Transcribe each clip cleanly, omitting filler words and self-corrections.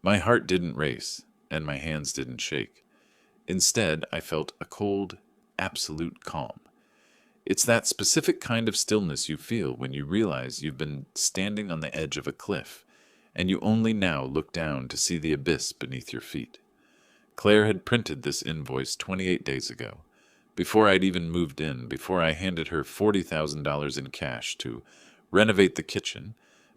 My heart didn't race, and my hands didn't shake. Instead, I felt a cold, absolute calm. It's that specific kind of stillness you feel when you realize you've been standing on the edge of a cliff, and you only now look down to see the abyss beneath your feet. Claire had printed this invoice 28 days ago, before I'd even moved in, before I handed her $40,000 in cash to renovate the kitchen,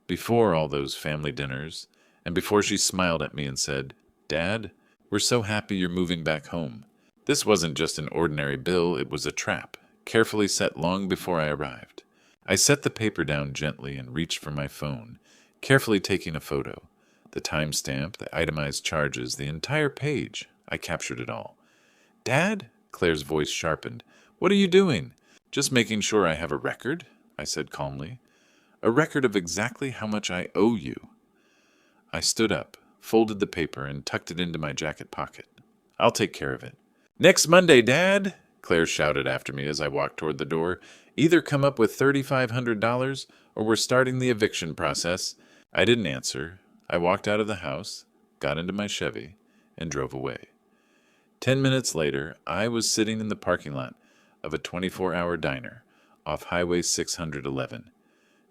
before all those family dinners, and before she smiled at me and said, "Dad, we're so happy you're moving back home." This wasn't just an ordinary bill, it was a trap, carefully set long before I arrived. I set the paper down gently and reached for my phone, carefully taking a photo. The timestamp, the itemized charges, the entire page. I captured it all. "Dad?" Claire's voice sharpened. "What are you doing?" "Just making sure I have a record," I said calmly. "A record of exactly how much I owe you." I stood up, folded the paper, and tucked it into my jacket pocket. "I'll take care of it." "Next Monday, Dad!" Claire shouted after me as I walked toward the door. "Either come up with $3,500 or we're starting the eviction process." I didn't answer. I walked out of the house, got into my Chevy, and drove away. 10 minutes later, I was sitting in the parking lot of a 24-hour diner off Highway 611.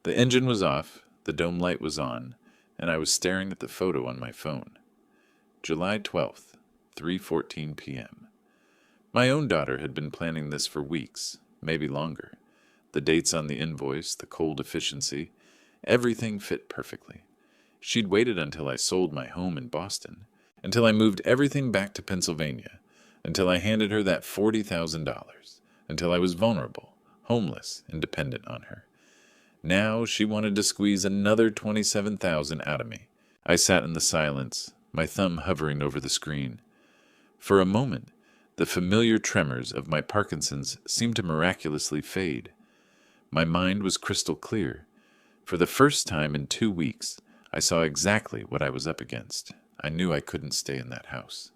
The engine was off, the dome light was on, and I was staring at the photo on my phone. July 12th, 3:14 p.m. My own daughter had been planning this for weeks, maybe longer. The dates on the invoice, the cold efficiency, everything fit perfectly. She'd waited until I sold my home in Boston, until I moved everything back to Pennsylvania, until I handed her that $40,000, until I was vulnerable, homeless, and dependent on her. Now she wanted to squeeze another $27,000 out of me. I sat in the silence, my thumb hovering over the screen. For a moment, the familiar tremors of my Parkinson's seemed to miraculously fade. My mind was crystal clear. For the first time in 2 weeks, I saw exactly what I was up against. I knew I couldn't stay in that house.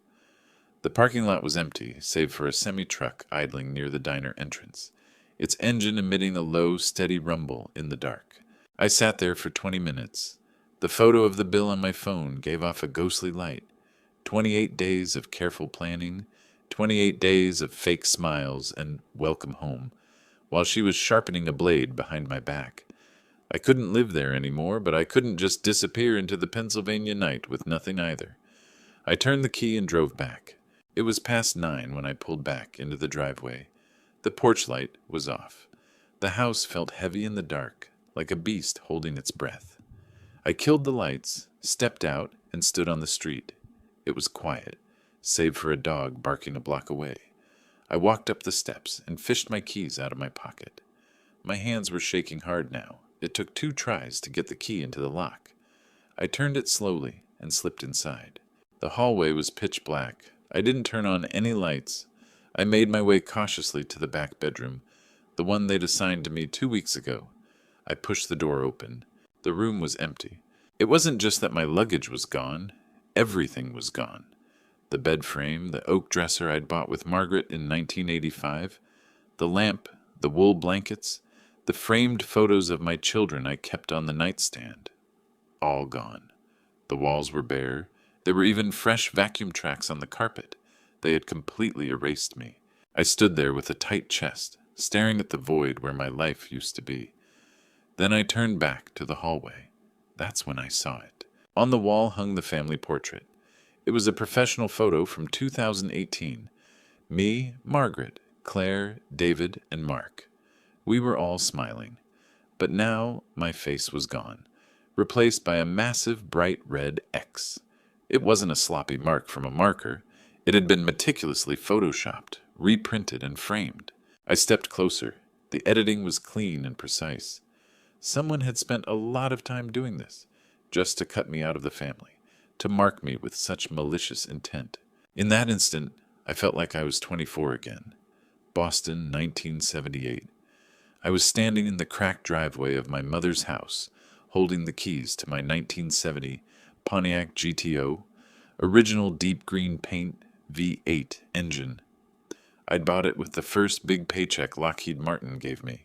The parking lot was empty, save for a semi-truck idling near the diner entrance, its engine emitting a low, steady rumble in the dark. I sat there for 20 minutes. The photo of the bill on my phone gave off a ghostly light. 28 days of careful planning, 28 days of fake smiles and welcome home, while she was sharpening a blade behind my back. I couldn't live there anymore, but I couldn't just disappear into the Pennsylvania night with nothing either. I turned the key and drove back. It was past 9 when I pulled back into the driveway. The porch light was off. The house felt heavy in the dark, like a beast holding its breath. I killed the lights, stepped out, and stood on the street. It was quiet, save for a dog barking a block away. I walked up the steps and fished my keys out of my pocket. My hands were shaking hard now. It took 2 tries to get the key into the lock. I turned it slowly and slipped inside. The hallway was pitch black. I didn't turn on any lights. I made my way cautiously to the back bedroom, the one they'd assigned to me 2 weeks ago. I pushed the door open. The room was empty. It wasn't just that my luggage was gone. Everything was gone. The bed frame, the oak dresser I'd bought with Margaret in 1985, the lamp, the wool blankets, the framed photos of my children I kept on the nightstand. All gone. The walls were bare. There were even fresh vacuum tracks on the carpet. They had completely erased me. I stood there with a tight chest, staring at the void where my life used to be. Then I turned back to the hallway. That's when I saw it. On the wall hung the family portrait. It was a professional photo from 2018. Me, Margaret, Claire, David, and Mark. We were all smiling. But now my face was gone, replaced by a massive bright red X. It wasn't a sloppy mark from a marker. It had been meticulously photoshopped, reprinted, and framed. I stepped closer. The editing was clean and precise. Someone had spent a lot of time doing this, just to cut me out of the family, to mark me with such malicious intent. In that instant, I felt like I was 24 again. Boston, 1978. I was standing in the cracked driveway of my mother's house, holding the keys to my 1970 Pontiac GTO, original deep green paint V8 engine. I'd bought it with the first big paycheck Lockheed Martin gave me.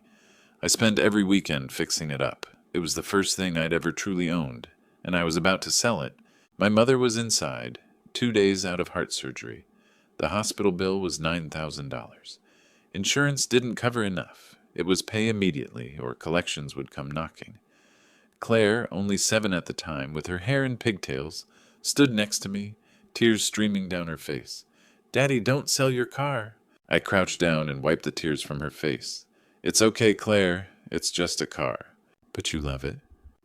I spent every weekend fixing it up. It was the first thing I'd ever truly owned, and I was about to sell it My mother was inside, 2 days out of heart surgery. The hospital bill was $9,000. Insurance didn't cover enough. It was pay immediately, or collections would come knocking. Claire, only 7 at the time, with her hair in pigtails, stood next to me, tears streaming down her face. "Daddy, don't sell your car." I crouched down and wiped the tears from her face. "It's okay, Claire. It's just a car." "But you love it."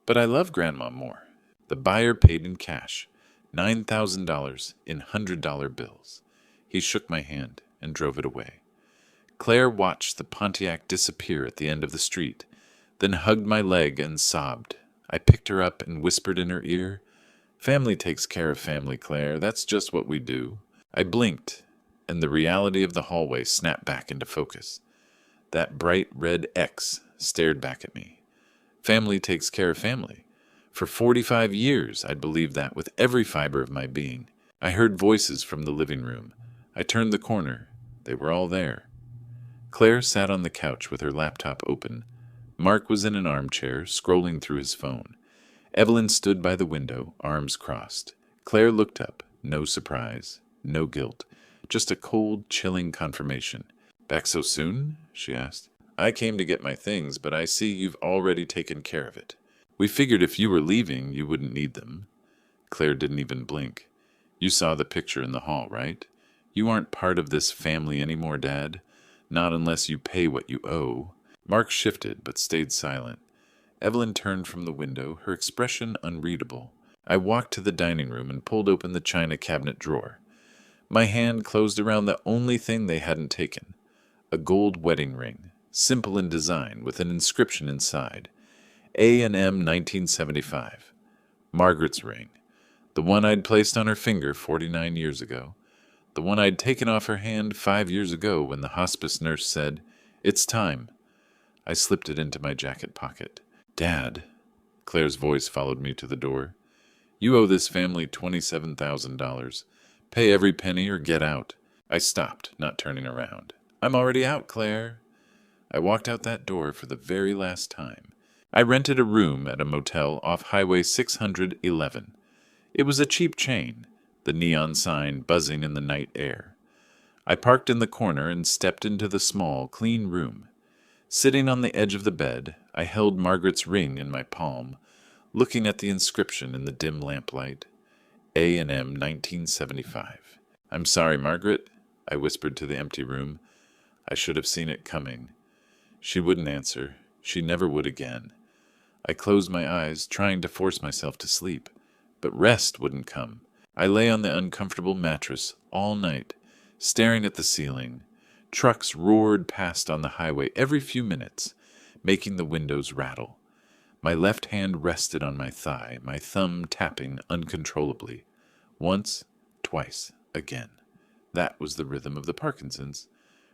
"But I love Grandma more." The buyer paid in cash, $9,000 in $100 bills. He shook my hand and drove it away. Claire watched the Pontiac disappear at the end of the street, then hugged my leg and sobbed. I picked her up and whispered in her ear, "Family takes care of family, Claire. That's just what we do." I blinked, and the reality of the hallway snapped back into focus. That bright red X stared back at me. Family takes care of family. For 45 years, I'd believed that with every fiber of my being. I heard voices from the living room. I turned the corner. They were all there. Claire sat on the couch with her laptop open. Mark was in an armchair, scrolling through his phone. Evelyn stood by the window, arms crossed. Claire looked up. No surprise, no guilt, just a cold, chilling confirmation. "Back so soon?" she asked. "I came to get my things, but I see you've already taken care of it. We figured if you were leaving, you wouldn't need them." Claire didn't even blink. "You saw the picture in the hall, right? You aren't part of this family anymore, Dad. Not unless you pay what you owe." Mark shifted, but stayed silent. Evelyn turned from the window, her expression unreadable. I walked to the dining room and pulled open the china cabinet drawer. My hand closed around the only thing they hadn't taken, a gold wedding ring, simple in design, with an inscription inside. A&M 1975. Margaret's ring. The one I'd placed on her finger 49 years ago. The one I'd taken off her hand 5 years ago when the hospice nurse said, "It's time." I slipped it into my jacket pocket. "Dad," Claire's voice followed me to the door, "you owe this family $27,000. Pay every penny or get out." I stopped, not turning around. "I'm already out, Claire." I walked out that door for the very last time. I rented a room at a motel off Highway 611. It was a cheap chain, the neon sign buzzing in the night air. I parked in the corner and stepped into the small, clean room. Sitting on the edge of the bed, I held Margaret's ring in my palm, looking at the inscription in the dim lamplight. A&M 1975. "I'm sorry, Margaret," I whispered to the empty room. "I should have seen it coming." She wouldn't answer. She never would again. I closed my eyes, trying to force myself to sleep, but rest wouldn't come. I lay on the uncomfortable mattress all night, staring at the ceiling. Trucks roared past on the highway every few minutes, making the windows rattle. My left hand rested on my thigh, my thumb tapping uncontrollably. Once, twice, again. That was the rhythm of the Parkinson's.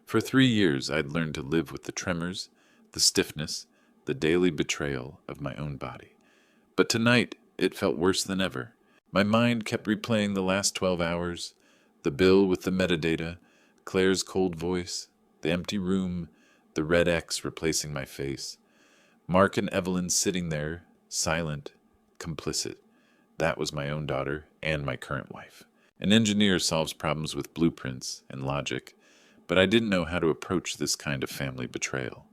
For 3 years I'd learned to live with the tremors, the stiffness, the daily betrayal of my own body. But tonight it felt worse than ever. My mind kept replaying the last 12 hours, the bill with the metadata, Claire's cold voice, the empty room, the red X replacing my face. Mark and Evelyn sitting there, silent, complicit. That was my own daughter and my current wife. An engineer solves problems with blueprints and logic, but I didn't know how to approach this kind of family betrayal.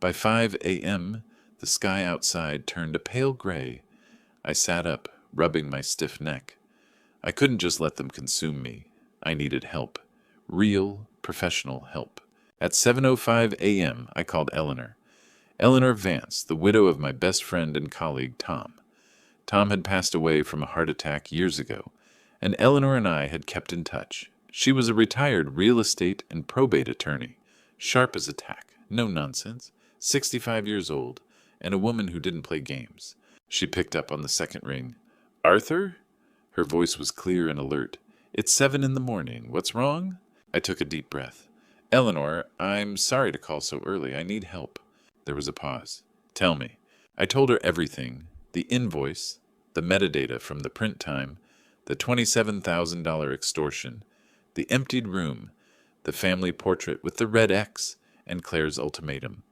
By 5 a.m., the sky outside turned a pale gray. I sat up, rubbing my stiff neck. I couldn't just let them consume me. I needed help. Real, professional help. At 7:05 a.m., I called Eleanor. Eleanor Vance, the widow of my best friend and colleague, Tom. Tom had passed away from a heart attack years ago, and Eleanor and I had kept in touch. She was a retired real estate and probate attorney, sharp as a tack, no nonsense, 65 years old, and a woman who didn't play games. She picked up on the second ring. "Arthur?" Her voice was clear and alert. "It's 7 in the morning. What's wrong?" I took a deep breath. "Eleanor, I'm sorry to call so early. I need help." There was a pause. "Tell me." I told her everything. The invoice, the metadata from the print time, the $27,000 extortion, the emptied room, the family portrait with the red X, and Claire's ultimatum.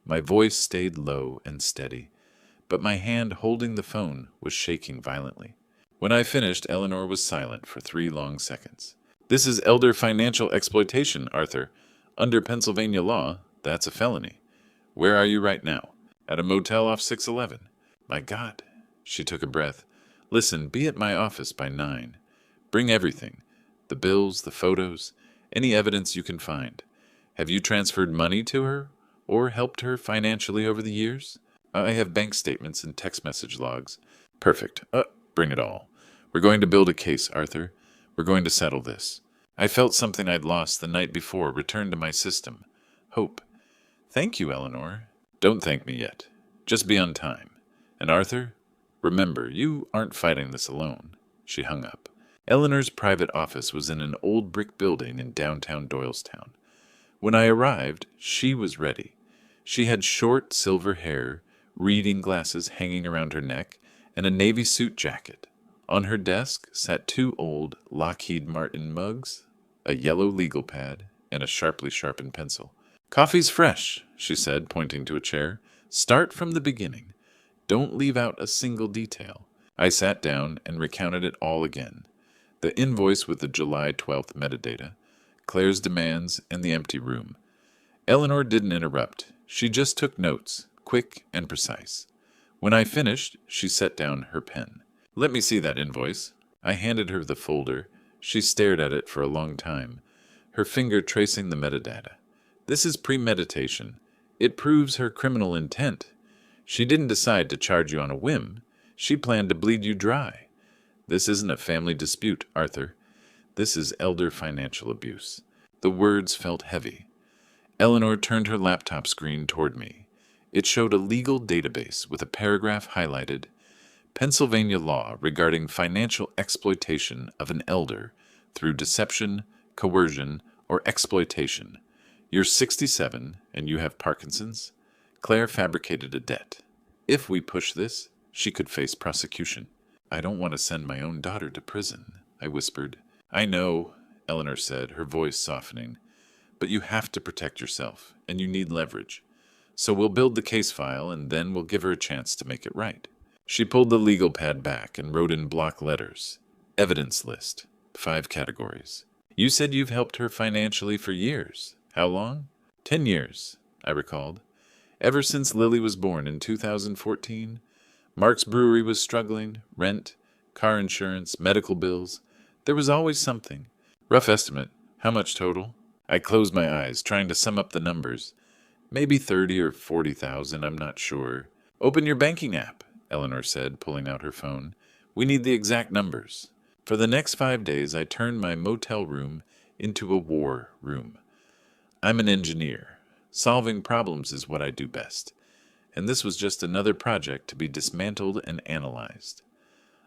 My voice stayed low and steady, but my hand holding the phone was shaking violently. When I finished, Eleanor was silent for 3 long seconds. This is elder financial exploitation, Arthur. Under Pennsylvania law, that's a felony. Where are you right now? At a motel off 611. My God. She took a breath. Listen, be at my office by 9. Bring everything. The bills, the photos, any evidence you can find. Have you transferred money to her or helped her financially over the years? I have bank statements and text message logs. Perfect. Bring it all. We're going to build a case, Arthur. We're going to settle this. I felt something I'd lost the night before return to my system. Hope. Thank you, Eleanor. Don't thank me yet. Just be on time. And Arthur, remember, you aren't fighting this alone. She hung up. Eleanor's private office was in an old brick building in downtown Doylestown. When I arrived, she was ready. She had short silver hair, reading glasses hanging around her neck, and a navy suit jacket. On her desk sat 2 old Lockheed Martin mugs, a yellow legal pad, and a sharply sharpened pencil. Coffee's fresh, she said, pointing to a chair. Start from the beginning. Don't leave out a single detail. I sat down and recounted it all again. The invoice with the July 12th metadata, Claire's demands, and the empty room. Eleanor didn't interrupt. She just took notes, quick and precise. When I finished, she set down her pen. Let me see that invoice. I handed her the folder. She stared at it for a long time, her finger tracing the metadata. This is premeditation. It proves her criminal intent. She didn't decide to charge you on a whim. She planned to bleed you dry. This isn't a family dispute, Arthur. This is elder financial abuse. The words felt heavy. Eleanor turned her laptop screen toward me. It showed a legal database with a paragraph highlighted, Pennsylvania law regarding financial exploitation of an elder through deception, coercion, or exploitation. You're 67 and you have Parkinson's. Claire fabricated a debt. If we push this, she could face prosecution. I don't want to send my own daughter to prison, I whispered. I know, Eleanor said, her voice softening. But you have to protect yourself, and you need leverage. So we'll build the case file, and then we'll give her a chance to make it right. She pulled the legal pad back and wrote in block letters. Evidence list. 5 categories. You said you've helped her financially for years. How long? 10 years, I recalled. Ever since Lily was born in 2014. Mark's brewery was struggling, rent, car insurance, medical bills. There was always something. Rough estimate. How much total? I closed my eyes, trying to sum up the numbers. Maybe 30 or 40,000, I'm not sure. Open your banking app, Eleanor said, pulling out her phone. We need the exact numbers. For the next 5 days, I turned my motel room into a war room. I'm an engineer. Solving problems is what I do best. And this was just another project to be dismantled and analyzed.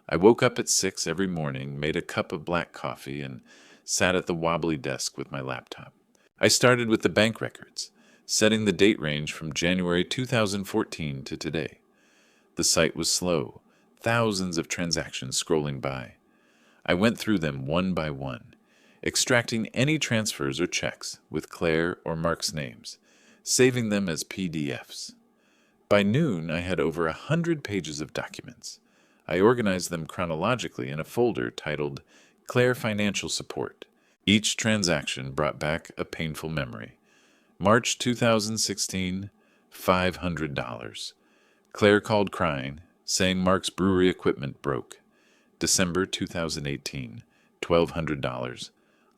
I woke up at 6 every morning, made a cup of black coffee, and sat at the wobbly desk with my laptop. I started with the bank records, setting the date range from January 2014 to today. The site was slow, thousands of transactions scrolling by. I went through them one by one, extracting any transfers or checks with Claire or Mark's names, saving them as PDFs. By noon, I had over 100 pages of documents. I organized them chronologically in a folder titled Claire Financial Support. Each transaction brought back a painful memory. March 2016, $500. Claire called crying, saying Mark's brewery equipment broke. December 2018, $1,200.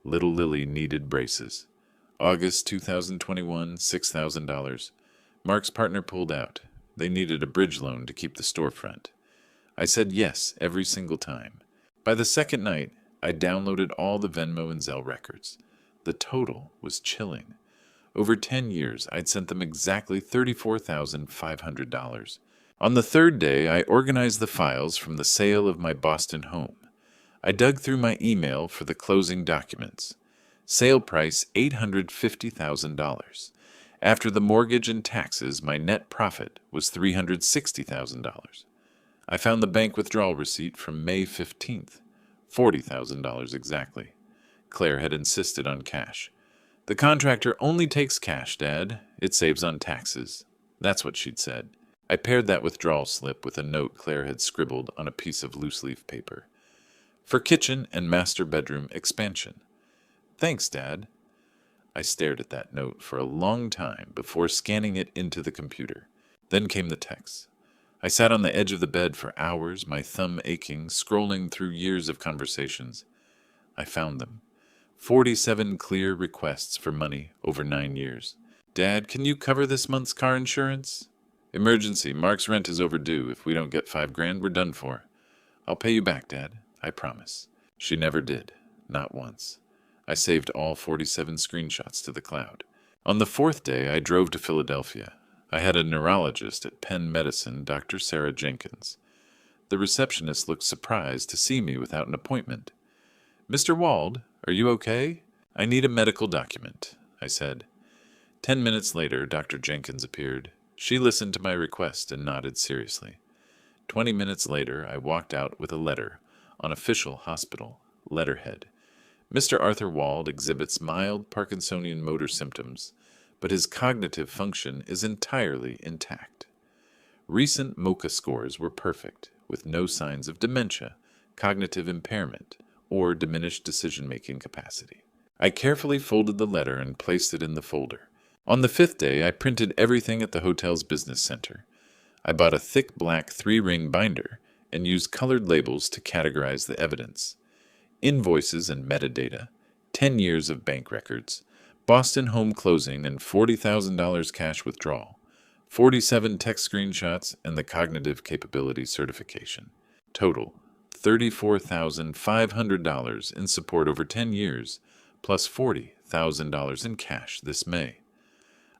Little Lily needed braces. August 2021, $6,000. Mark's partner pulled out. They needed a bridge loan to keep the storefront. I said yes every single time. By the second night, I downloaded all the Venmo and Zelle records. The total was chilling. Over 10 years, I'd sent them exactly $34,500. On the third day, I organized the files from the sale of my Boston home. I dug through my email for the closing documents. Sale price $850,000. After the mortgage and taxes, my net profit was $360,000. I found the bank withdrawal receipt from May 15th, $40,000 exactly. Claire had insisted on cash. The contractor only takes cash, Dad. It saves on taxes. That's what she'd said. I paired that withdrawal slip with a note Claire had scribbled on a piece of loose-leaf paper. for kitchen and master bedroom expansion. Thanks, Dad. I stared at that note for a long time before scanning it into the computer. Then came the text. I sat on the edge of the bed for hours, my thumb aching, scrolling through years of conversations. I found them. 47 clear requests for money over 9 years. Dad, can you cover this month's car insurance? Emergency. Mark's rent is overdue. If we don't get $5,000, we're done for. I'll pay you back, Dad. I promise. She never did. Not once. I saved all 47 screenshots to the cloud. On the 4th day, I drove to Philadelphia. I had a neurologist at Penn Medicine, Dr. Sarah Jenkins. The receptionist looked surprised to see me without an appointment. Mr. Wald, are you okay? I need a medical document, I said. 10 minutes later, Dr. Jenkins appeared. She listened to my request and nodded seriously. 20 minutes later, I walked out with a letter on official hospital letterhead. Mr. Arthur Wald exhibits mild Parkinsonian motor symptoms, but his cognitive function is entirely intact. Recent MoCA scores were perfect, with no signs of dementia, cognitive impairment, or diminished decision-making capacity. I carefully folded the letter and placed it in the folder. On the 5th day, I printed everything at the hotel's business center. I bought a thick black 3-ring binder and used colored labels to categorize the evidence. Invoices and metadata, 10 years of bank records, Boston home closing and $40,000 cash withdrawal, 47 text screenshots, and the cognitive capability certification. Total, $34,500 in support over 10 years, plus $40,000 in cash this May.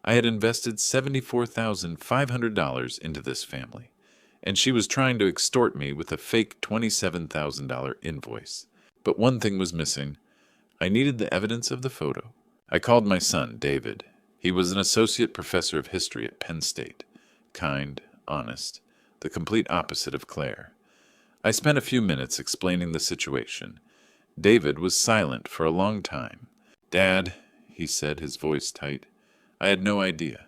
I had invested $74,500 into this family, and she was trying to extort me with a fake $27,000 invoice. But one thing was missing. I needed the evidence of the photo. I called my son, David. He was an associate professor of history at Penn State. Kind, honest, the complete opposite of Claire. I spent a few minutes explaining the situation. David was silent for a long time. Dad, he said, his voice tight, I had no idea.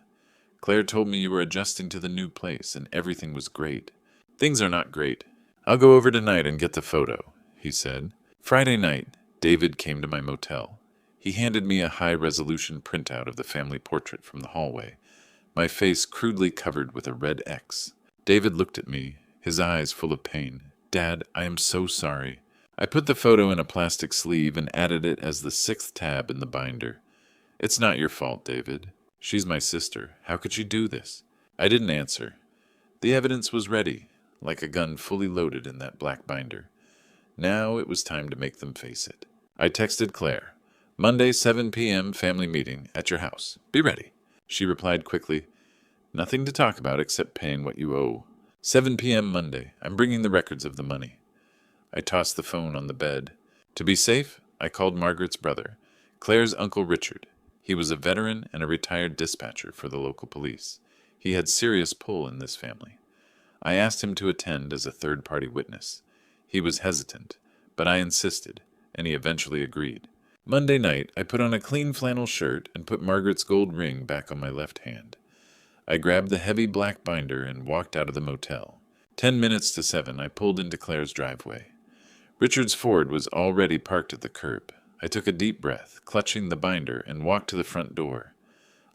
Claire told me you were adjusting to the new place and everything was great. Things are not great. I'll go over tonight and get the photo, he said. Friday night, David came to my motel. He handed me a high-resolution printout of the family portrait from the hallway, my face crudely covered with a red X. David looked at me, his eyes full of pain. Dad, I am so sorry. I put the photo in a plastic sleeve and added it as the 6th tab in the binder. It's not your fault, David. She's my sister. How could she do this? I didn't answer. The evidence was ready, like a gun fully loaded in that black binder. Now it was time to make them face it. I texted Claire. Monday, 7 p.m. family meeting at your house. Be ready. She replied quickly, Nothing to talk about except paying what you owe. 7 p.m. Monday. I'm bringing the records of the money. I tossed the phone on the bed. To be safe, I called Margaret's brother, Claire's Uncle Richard. He was a veteran and a retired dispatcher for the local police. He had serious pull in this family. I asked him to attend as a third-party witness. He was hesitant, but I insisted, and he eventually agreed. Monday night, I put on a clean flannel shirt and put Margaret's gold ring back on my left hand. I grabbed the heavy black binder and walked out of the motel. 10 minutes to 7, I pulled into Claire's driveway. Richard's Ford was already parked at the curb. I took a deep breath, clutching the binder, and walked to the front door.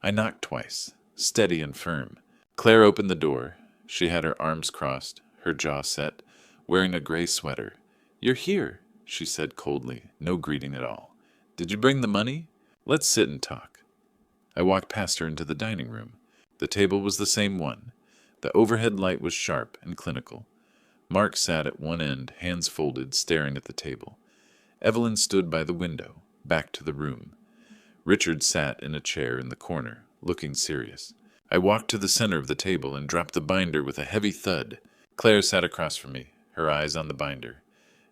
I knocked twice, steady and firm. Claire opened the door. She had her arms crossed, her jaw set, wearing a gray sweater. You're here, she said coldly, no greeting at all. Did you bring the money? Let's sit and talk. I walked past her into the dining room. The table was the same one. The overhead light was sharp and clinical. Mark sat at one end, hands folded, staring at the table. Evelyn stood by the window, back to the room. Richard sat in a chair in the corner, looking serious. I walked to the center of the table and dropped the binder with a heavy thud. Claire sat across from me, her eyes on the binder.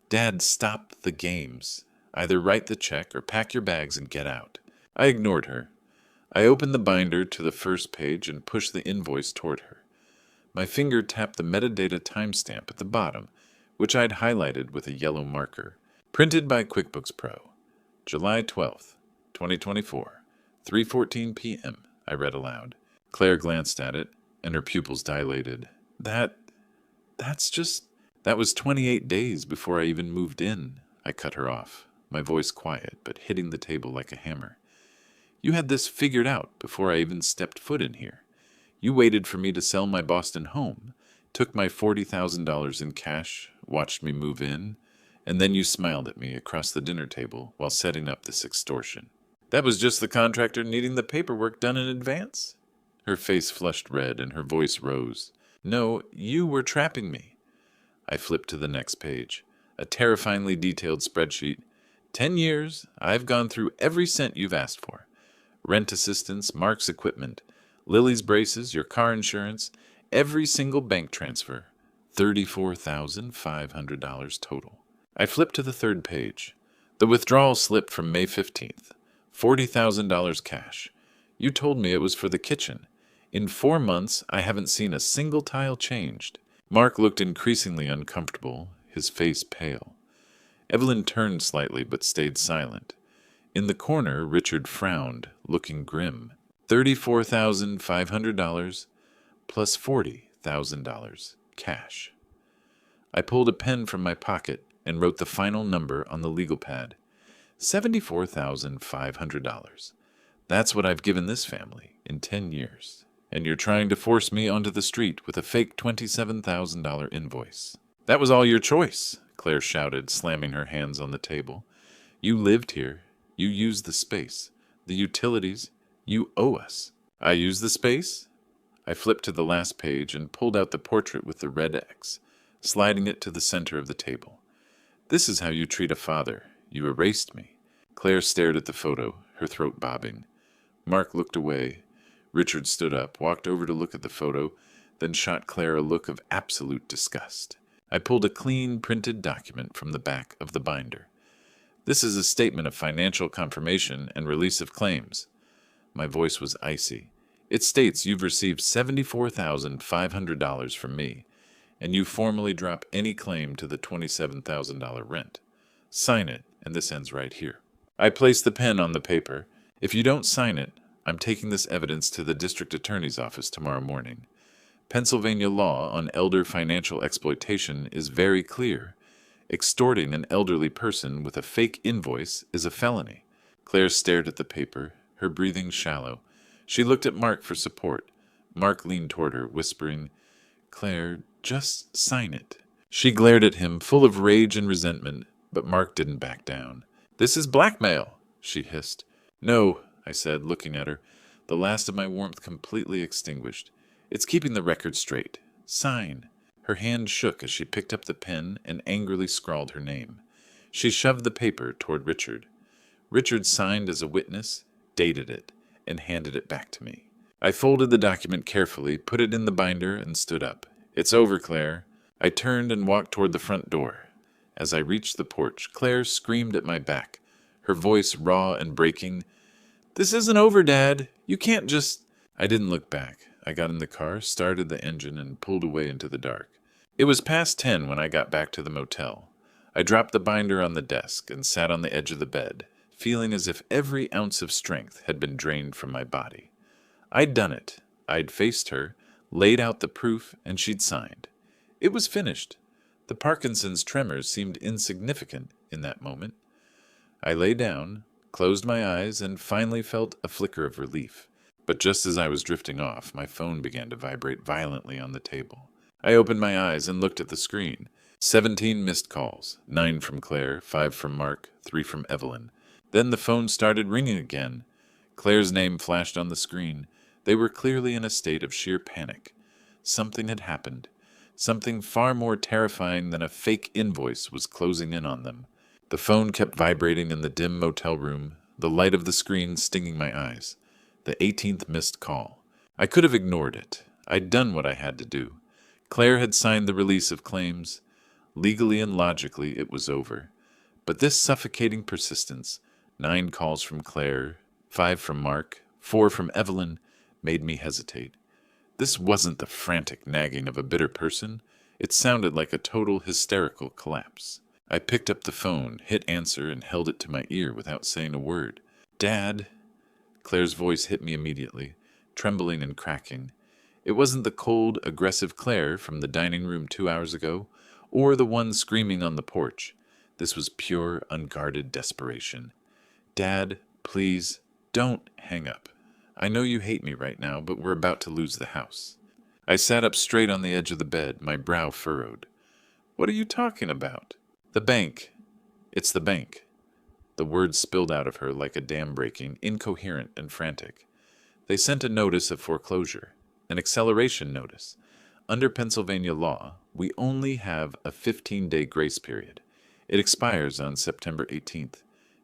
Dad, stop the games. Either write the check or pack your bags and get out. I ignored her. I opened the binder to the first page and pushed the invoice toward her. My finger tapped the metadata timestamp at the bottom, which I'd highlighted with a yellow marker. Printed by QuickBooks Pro. July 12th, 2024, 3:14 p.m., I read aloud. Claire glanced at it, and her pupils dilated. That's That was 28 days before I even moved in. I cut her off, my voice quiet, but hitting the table like a hammer. You had this figured out before I even stepped foot in here. You waited for me to sell my Boston home, took my $40,000 in cash, watched me move in, and then you smiled at me across the dinner table while setting up this extortion. That was just the contractor needing the paperwork done in advance? Her face flushed red and her voice rose. No, you were trapping me. I flipped to the next page. A terrifyingly detailed spreadsheet. 10 years, I've gone through every cent you've asked for. Rent assistance, Mark's equipment, Lily's braces, your car insurance, every single bank transfer. $34,500 total. I flipped to the third page. The withdrawal slip from May 15th. $40,000 cash. You told me it was for the kitchen. In 4 months, I haven't seen a single tile changed. Mark looked increasingly uncomfortable, his face pale. Evelyn turned slightly but stayed silent. In the corner, Richard frowned, looking grim. $34,500 plus $40,000 cash. I pulled a pen from my pocket and wrote the final number on the legal pad. $74,500. That's what I've given this family in 10 years. And you're trying to force me onto the street with a fake $27,000 invoice. That was all your choice, Claire shouted, slamming her hands on the table. You lived here. You used the space. The utilities. You owe us. I used the space? I flipped to the last page and pulled out the portrait with the red X, sliding it to the center of the table. This is how you treat a father. You erased me. Claire stared at the photo, her throat bobbing. Mark looked away. Richard stood up, walked over to look at the photo, then shot Claire a look of absolute disgust. I pulled a clean, printed document from the back of the binder. This is a statement of financial confirmation and release of claims. My voice was icy. It states you've received $74,500 from me, and you formally drop any claim to the $27,000 rent. Sign it, and this ends right here. I placed the pen on the paper. If you don't sign it, I'm taking this evidence to the district attorney's office tomorrow morning. Pennsylvania law on elder financial exploitation is very clear. Extorting an elderly person with a fake invoice is a felony. Claire stared at the paper, her breathing shallow. She looked at Mark for support. Mark leaned toward her, whispering, Claire, just sign it. She glared at him, full of rage and resentment, but Mark didn't back down. This is blackmail, she hissed. No, I said, looking at her, the last of my warmth completely extinguished. It's keeping the record straight. Sign. Her hand shook as she picked up the pen and angrily scrawled her name. She shoved the paper toward Richard. Richard signed as a witness, dated it, and handed it back to me. I folded the document carefully, put it in the binder, and stood up. It's over, Claire. I turned and walked toward the front door. As I reached the porch, Claire screamed at my back, her voice raw and breaking. This isn't over, Dad. You can't just... I didn't look back. I got in the car, started the engine, and pulled away into the dark. It was past 10 when I got back to the motel. I dropped the binder on the desk and sat on the edge of the bed, feeling as if every ounce of strength had been drained from my body. I'd done it. I'd faced her, laid out the proof, and she'd signed. It was finished. The Parkinson's tremors seemed insignificant in that moment. I lay down, closed my eyes, and finally felt a flicker of relief. But just as I was drifting off, my phone began to vibrate violently on the table. I opened my eyes and looked at the screen. 17 missed calls, 9 from Claire, 5 from Mark, 3 from Evelyn. Then the phone started ringing again. Claire's name flashed on the screen. They were clearly in a state of sheer panic. Something had happened. Something far more terrifying than a fake invoice was closing in on them. The phone kept vibrating in the dim motel room, the light of the screen stinging my eyes. The 18th missed call. I could have ignored it. I'd done what I had to do. Claire had signed the release of claims. Legally and logically, it was over. But this suffocating persistence, 9 calls from Claire, 5 from Mark, 4 from Evelyn, made me hesitate. This wasn't the frantic nagging of a bitter person. It sounded like a total hysterical collapse. I picked up the phone, hit answer, and held it to my ear without saying a word. Dad? Claire's voice hit me immediately, trembling and cracking. It wasn't the cold, aggressive Claire from the dining room 2 hours ago, or the one screaming on the porch. This was pure, unguarded desperation. Dad, please, don't hang up. I know you hate me right now, but we're about to lose the house. I sat up straight on the edge of the bed, my brow furrowed. What are you talking about? The bank. It's the bank. The words spilled out of her like a dam breaking, incoherent and frantic. They sent a notice of foreclosure, an acceleration notice. Under Pennsylvania law, we only have a 15-day grace period. It expires on September 18th.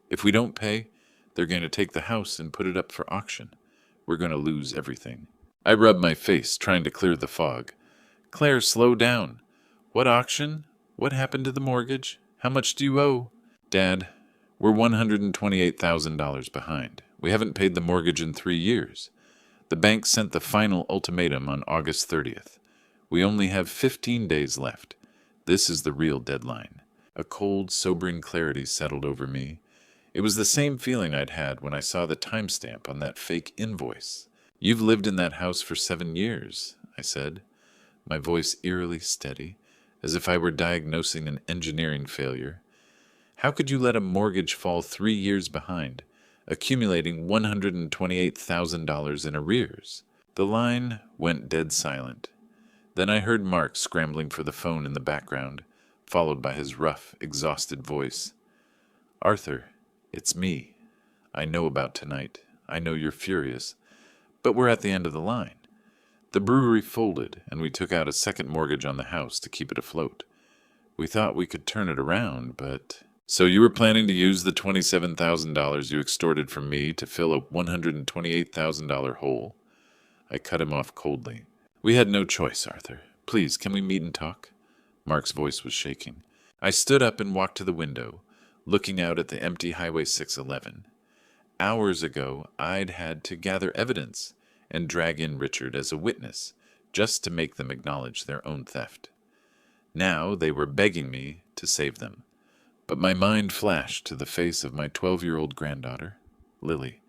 If we don't pay, they're going to take the house and put it up for auction. We're going to lose everything. I rubbed my face, trying to clear the fog. Claire, slow down. What auction? What happened to the mortgage? How much do you owe? Dad, we're $128,000 behind. We haven't paid the mortgage in 3 years. The bank sent the final ultimatum on August 30th. We only have 15 days left. This is the real deadline. A cold, sobering clarity settled over me. It was the same feeling I'd had when I saw the timestamp on that fake invoice. You've lived in that house for 7 years, I said, my voice eerily steady, as if I were diagnosing an engineering failure. How could you let a mortgage fall 3 years behind, accumulating $128,000 in arrears? The line went dead silent. Then I heard Mark scrambling for the phone in the background, followed by his rough, exhausted voice. Arthur, it's me. I know about tonight. I know you're furious. But we're at the end of the line. The brewery folded, and we took out a second mortgage on the house to keep it afloat. We thought we could turn it around, but... So you were planning to use the $27,000 you extorted from me to fill a $128,000 hole? I cut him off coldly. We had no choice, Arthur. Please, can we meet and talk? Mark's voice was shaking. I stood up and walked to the window, looking out at the empty Highway 611. Hours ago, I'd had to gather evidence and drag in Richard as a witness, just to make them acknowledge their own theft. Now they were begging me to save them. But my mind flashed to the face of my 12-year-old granddaughter, Lily.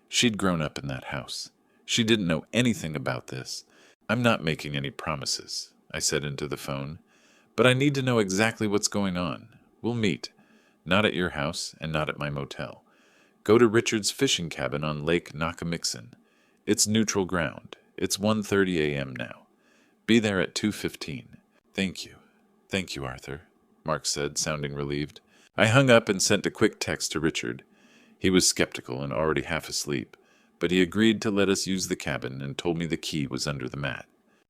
She'd grown up in that house. She didn't know anything about this. I'm not making any promises, I said into the phone, but I need to know exactly what's going on. We'll meet, not at your house and not at my motel. Go to Richard's fishing cabin on Lake Nakamixon. It's neutral ground. It's 1:30 a.m. now. Be there at 2:15. Thank you. Thank you, Arthur, Mark said, sounding relieved. I hung up and sent a quick text to Richard. He was skeptical and already half asleep, but he agreed to let us use the cabin and told me the key was under the mat.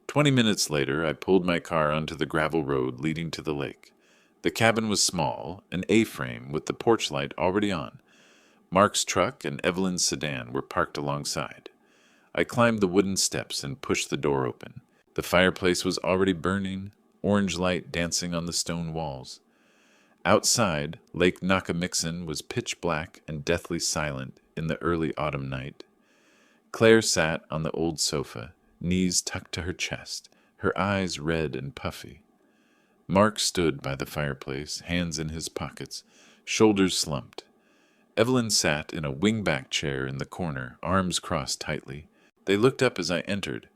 20 minutes later, I pulled my car onto the gravel road leading to the lake. The cabin was small, an A-frame with the porch light already on. Mark's truck and Evelyn's sedan were parked alongside. I climbed the wooden steps and pushed the door open. The fireplace was already burning, orange light dancing on the stone walls. Outside, Lake Nakamixon was pitch black and deathly silent in the early autumn night. Claire sat on the old sofa, knees tucked to her chest, her eyes red and puffy. Mark stood by the fireplace, hands in his pockets, shoulders slumped. Evelyn sat in a wing-back chair in the corner, arms crossed tightly. They looked up as I entered.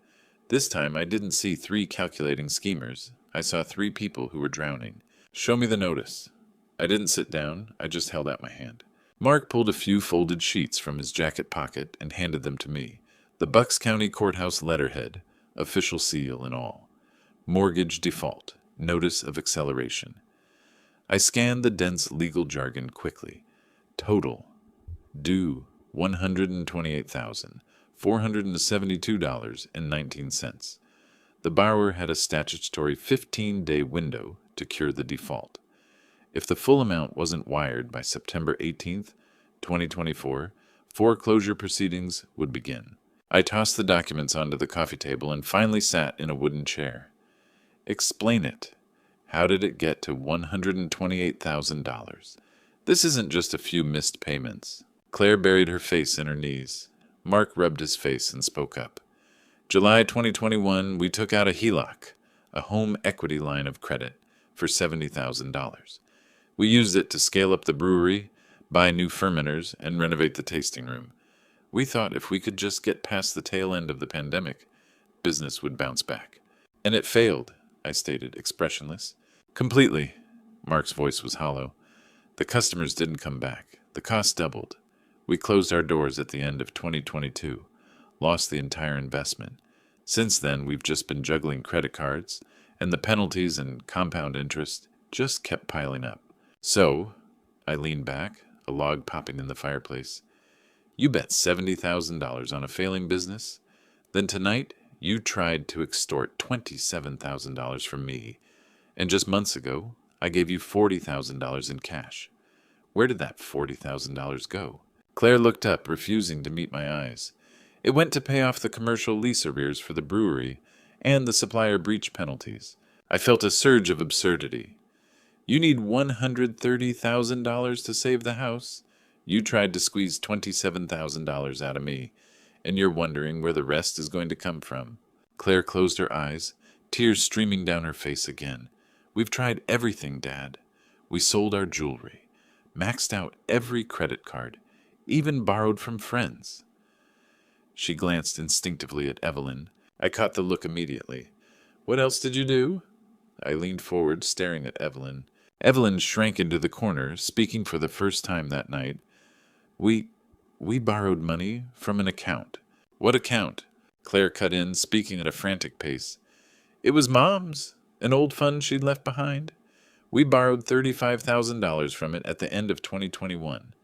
This time I didn't see 3 calculating schemers. I saw 3 people who were drowning. Show me the notice. I didn't sit down. I just held out my hand. Mark pulled a few folded sheets from his jacket pocket and handed them to me. The Bucks County Courthouse letterhead, official seal and all. Mortgage default. Notice of acceleration. I scanned the dense legal jargon quickly. Total. Due $128,472.19. The borrower had a statutory 15-day window to cure the default. If the full amount wasn't wired by September 18th, 2024, foreclosure proceedings would begin. I tossed the documents onto the coffee table and finally sat in a wooden chair. Explain it. How did it get to $128,000? This isn't just a few missed payments. Claire buried her face in her knees. Mark rubbed his face and spoke up. July 2021, we took out a HELOC, a home equity line of credit, for $70,000. We used it to scale up the brewery, buy new fermenters, and renovate the tasting room. We thought if we could just get past the tail end of the pandemic, business would bounce back. And it failed, I stated, expressionless. Completely. Mark's voice was hollow. The customers didn't come back. The cost doubled. We closed our doors at the end of 2022, lost the entire investment. Since then, we've just been juggling credit cards, and the penalties and compound interest just kept piling up. So, I leaned back, a log popping in the fireplace. You bet $70,000 on a failing business? Then tonight, you tried to extort $27,000 from me, and just months ago, I gave you $40,000 in cash. Where did that $40,000 go? Claire looked up, refusing to meet my eyes. It went to pay off the commercial lease arrears for the brewery and the supplier breach penalties. I felt a surge of absurdity. You need $130,000 to save the house. You tried to squeeze $27,000 out of me, and you're wondering where the rest is going to come from. Claire closed her eyes, tears streaming down her face again. We've tried everything, Dad. We sold our jewelry, maxed out every credit card, even borrowed from friends. She glanced instinctively at Evelyn. I caught the look immediately. What else did you do? I leaned forward, staring at Evelyn. Evelyn shrank into the corner, speaking for the first time that night. We borrowed money from an account. What account? Claire cut in, speaking at a frantic pace. It was Mom's, an old fund she'd left behind. We borrowed $35,000 from it at the end of 2021.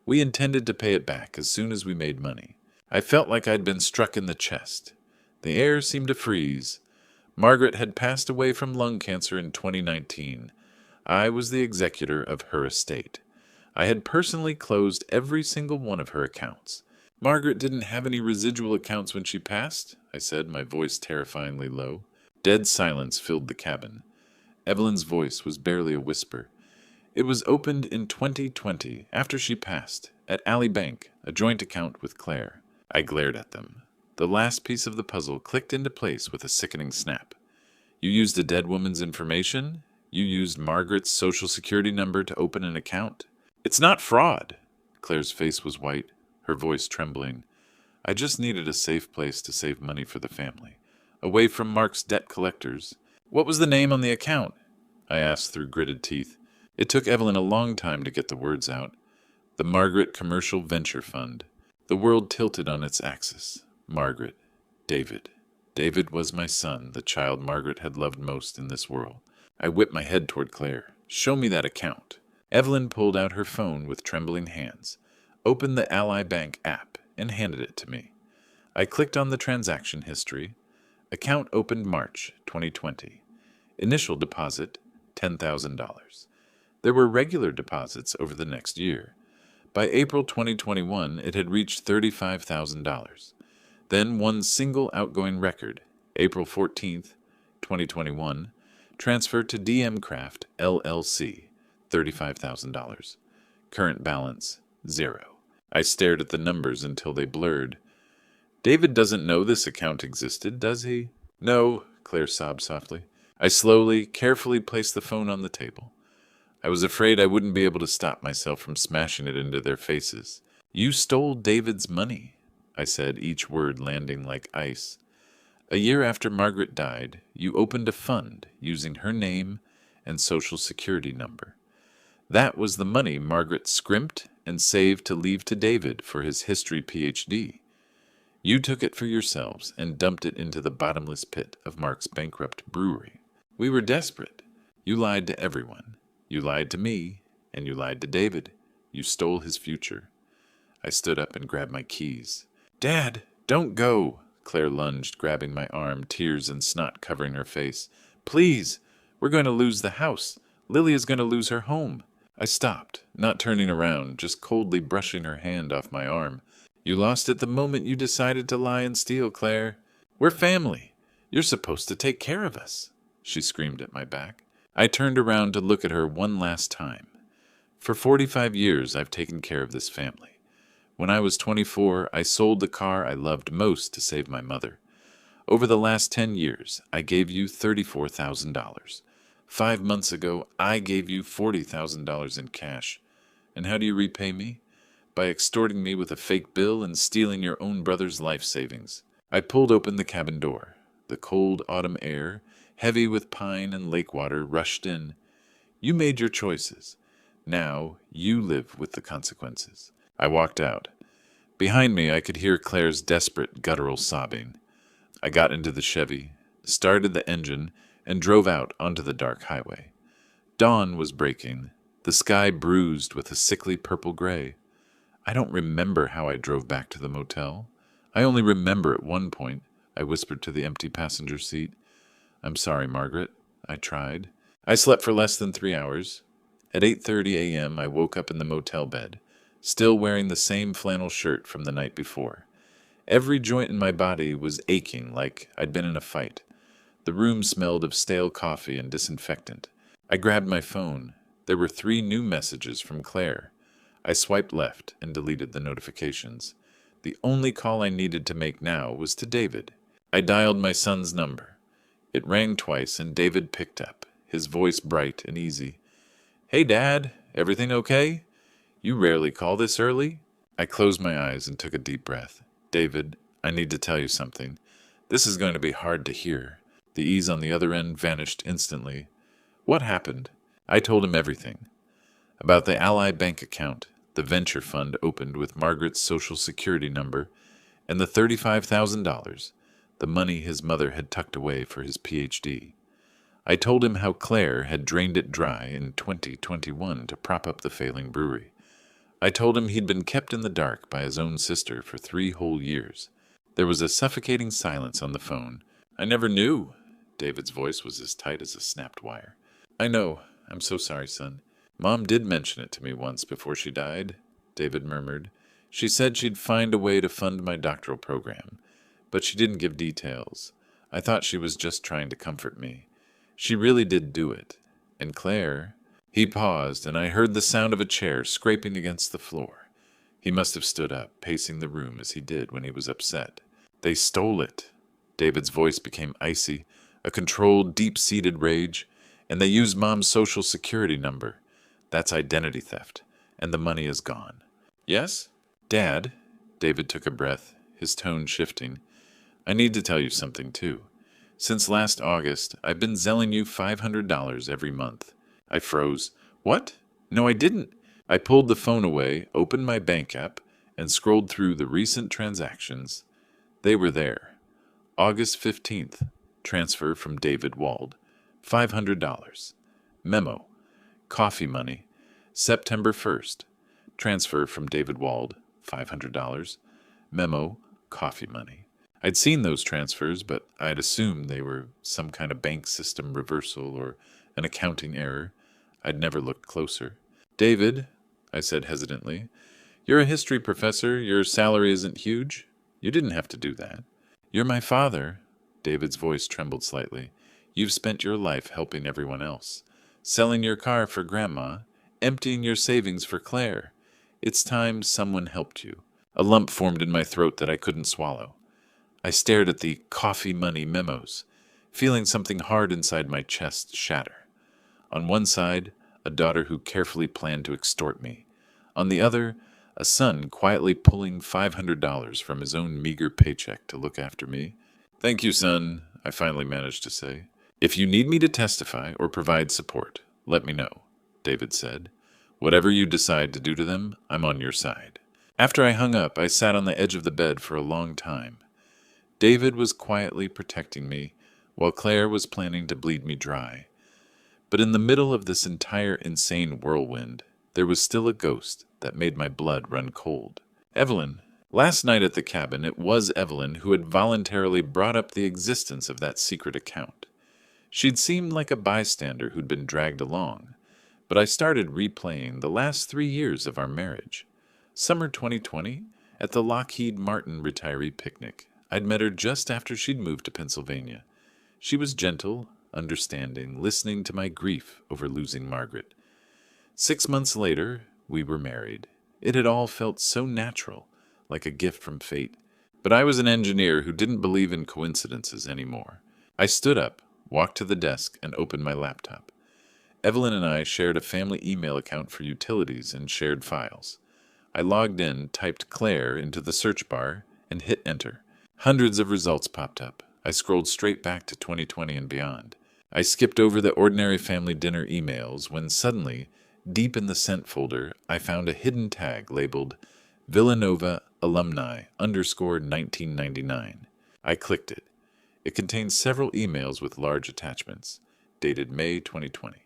We intended to pay it back as soon as we made money. I felt like I'd been struck in the chest. The air seemed to freeze. Margaret had passed away from lung cancer in 2019. I was the executor of her estate. I had personally closed every single one of her accounts. Margaret didn't have any residual accounts when she passed, I said, my voice terrifyingly low. Dead silence filled the cabin. Evelyn's voice was barely a whisper. It was opened in 2020, after she passed, at Alley Bank, a joint account with Claire. I glared at them. The last piece of the puzzle clicked into place with a sickening snap. You used a dead woman's information? You used Margaret's social security number to open an account? It's not fraud. Claire's face was white, her voice trembling. I just needed a safe place to save money for the family, away from Mark's debt collectors. What was the name on the account? I asked through gritted teeth. It took Evelyn a long time to get the words out. The Margaret Commercial Venture Fund. The world tilted on its axis. Margaret. David. David was my son, the child Margaret had loved most in this world. I whipped my head toward Claire. Show me that account. Evelyn pulled out her phone with trembling hands, opened the Ally Bank app, and handed it to me. I clicked on the transaction history. Account opened March 2020. Initial deposit, $10,000. There were regular deposits over the next year. By April 2021, it had reached $35,000. Then one single outgoing record, April 14th, 2021, transferred to DM Craft, LLC, $35,000. Current balance, 0. I stared at the numbers until they blurred. David doesn't know this account existed, does he? No, Claire sobbed softly. I slowly, carefully placed the phone on the table. I was afraid I wouldn't be able to stop myself from smashing it into their faces. You stole David's money, I said, each word landing like ice. A year after Margaret died, you opened a fund using her name and social security number. That was the money Margaret scrimped and saved to leave to David for his history PhD. You took it for yourselves and dumped it into the bottomless pit of Mark's bankrupt brewery. We were desperate. You lied to everyone. You lied to me, and you lied to David. You stole his future. I stood up and grabbed my keys. Dad, don't go, Claire lunged, grabbing my arm, tears and snot covering her face. Please, we're going to lose the house. Lily is going to lose her home. I stopped, not turning around, just coldly brushing her hand off my arm. You lost it the moment you decided to lie and steal, Claire. We're family. You're supposed to take care of us, she screamed at my back. I turned around to look at her one last time. For 45 years, I've taken care of this family. When I was 24, I sold the car I loved most to save my mother. Over the last 10 years, I gave you $34,000. 5 months ago, I gave you $40,000 in cash. And how do you repay me? By extorting me with a fake bill and stealing your own brother's life savings. I pulled open the cabin door. The cold autumn air heavy with pine and lake water, rushed in. You made your choices. Now you live with the consequences. I walked out. Behind me, I could hear Claire's desperate, guttural sobbing. I got into the Chevy, started the engine, and drove out onto the dark highway. Dawn was breaking, the sky bruised with a sickly purple gray. I don't remember how I drove back to the motel. I only remember at one point, I whispered to the empty passenger seat, "I'm sorry, Margaret." I tried. I slept for less than 3 hours. At 8:30 a.m., I woke up in the motel bed, still wearing the same flannel shirt from the night before. Every joint in my body was aching like I'd been in a fight. The room smelled of stale coffee and disinfectant. I grabbed my phone. There were 3 new messages from Claire. I swiped left and deleted the notifications. The only call I needed to make now was to David. I dialed my son's number. It rang twice and David picked up, his voice bright and easy. "Hey, Dad, everything okay? You rarely call this early." I closed my eyes and took a deep breath. "David, I need to tell you something. This is going to be hard to hear." The ease on the other end vanished instantly. "What happened?" I told him everything. About the Ally Bank account, the venture fund opened with Margaret's Social Security number, and the $35,000, the money his mother had tucked away for his PhD. I told him how Claire had drained it dry in 2021 to prop up the failing brewery. I told him he'd been kept in the dark by his own sister for 3 whole years. There was a suffocating silence on the phone. "I never knew." David's voice was as tight as a snapped wire. "I know. I'm so sorry, son. Mom did mention it to me once before she died," David murmured. "She said she'd find a way to fund my doctoral program, but she didn't give details. I thought she was just trying to comfort me. She really did do it. And Claire..." He paused, and I heard the sound of a chair scraping against the floor. He must have stood up, pacing the room as he did when he was upset. "They stole it." David's voice became icy, a controlled, deep-seated rage. "And they used Mom's Social Security number. That's identity theft. And the money is gone." "Yes?" "Dad," David took a breath, his tone shifting, "I need to tell you something, too. Since last August, I've been zelling you $500 every month." I froze. "What? No, I didn't." I pulled the phone away, opened my bank app, and scrolled through the recent transactions. They were there. August 15th, transfer from David Wald, $500. Memo, coffee money. September 1st, transfer from David Wald, $500. Memo, coffee money. I'd seen those transfers, but I'd assumed they were some kind of bank system reversal or an accounting error. I'd never looked closer. "David," I said hesitantly, "you're a history professor. Your salary isn't huge. You didn't have to do that." "You're my father." David's voice trembled slightly. "You've spent your life helping everyone else. Selling your car for Grandma, emptying your savings for Claire. It's time someone helped you." A lump formed in my throat that I couldn't swallow. I stared at the coffee money memos, feeling something hard inside my chest shatter. On one side, a daughter who carefully planned to extort me. On the other, a son quietly pulling $500 from his own meager paycheck to look after me. "Thank you, son," I finally managed to say. "If you need me to testify or provide support, let me know," David said. "Whatever you decide to do to them, I'm on your side." After I hung up, I sat on the edge of the bed for a long time. David was quietly protecting me, while Claire was planning to bleed me dry. But in the middle of this entire insane whirlwind, there was still a ghost that made my blood run cold. Evelyn. Last night at the cabin, it was Evelyn who had voluntarily brought up the existence of that secret account. She'd seemed like a bystander who'd been dragged along, but I started replaying the last 3 years of our marriage. Summer 2020, at the Lockheed Martin retiree picnic, I'd met her just after she'd moved to Pennsylvania. She was gentle, understanding, listening to my grief over losing Margaret. 6 months later, we were married. It had all felt so natural, like a gift from fate. But I was an engineer who didn't believe in coincidences anymore. I stood up, walked to the desk, and opened my laptop. Evelyn and I shared a family email account for utilities and shared files. I logged in, typed Claire into the search bar, and hit enter. Hundreds of results popped up. I scrolled straight back to 2020 and beyond. I skipped over the ordinary family dinner emails when suddenly, deep in the sent folder, I found a hidden tag labeled Villanova Alumni _ 1999. I clicked it. It contained several emails with large attachments, dated May 2020.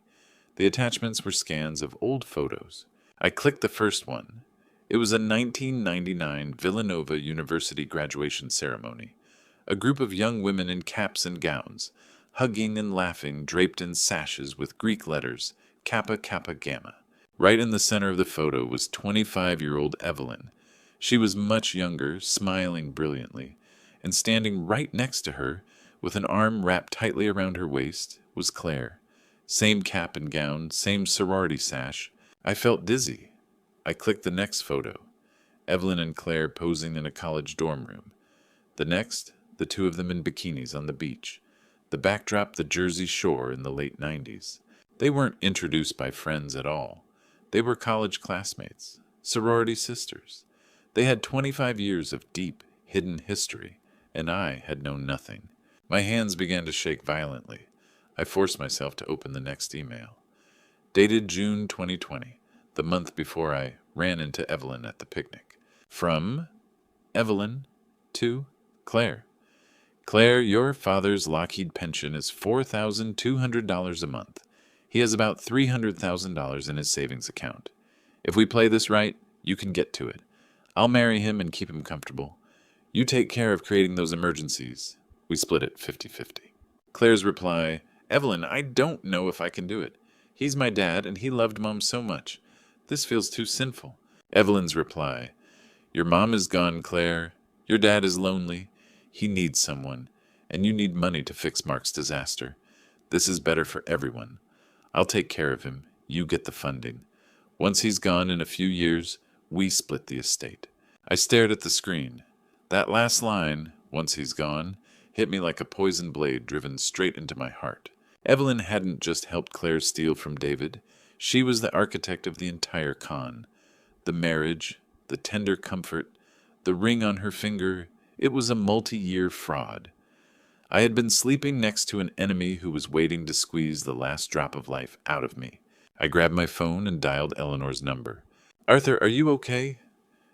The attachments were scans of old photos. I clicked the first one. It was a 1999 Villanova University graduation ceremony. A group of young women in caps and gowns, hugging and laughing, draped in sashes with Greek letters, Kappa Kappa Gamma. Right in the center of the photo was 25-year-old Evelyn. She was much younger, smiling brilliantly, and standing right next to her, with an arm wrapped tightly around her waist, was Claire. Same cap and gown, same sorority sash. I felt dizzy. I clicked the next photo. Evelyn and Claire posing in a college dorm room. The next, the two of them in bikinis on the beach. The backdrop, the Jersey Shore in the late 90s. They weren't introduced by friends at all. They were college classmates, sorority sisters. They had 25 years of deep, hidden history, and I had known nothing. My hands began to shake violently. I forced myself to open the next email. Dated June 2020, the month before I ran into Evelyn at the picnic. From Evelyn to Claire. Claire, your father's Lockheed pension is $4,200 a month. He has about $300,000 in his savings account. If we play this right, you can get to it. I'll marry him and keep him comfortable. You take care of creating those emergencies. We split it 50-50. Claire's reply, Evelyn, I don't know if I can do it. He's my dad, and he loved Mom so much. This feels too sinful. Evelyn's reply, your mom is gone, Claire. Your dad is lonely. He needs someone, and you need money to fix Mark's disaster. This is better for everyone. I'll take care of him. You get the funding. Once he's gone in a few years, we split the estate. I stared at the screen. That last line, once he's gone, hit me like a poison blade driven straight into my heart. Evelyn hadn't just helped Claire steal from David. She was the architect of the entire con. The marriage, the tender comfort, the ring on her finger, it was a multi-year fraud. I had been sleeping next to an enemy who was waiting to squeeze the last drop of life out of me. I grabbed my phone and dialed Eleanor's number. Arthur, are you okay?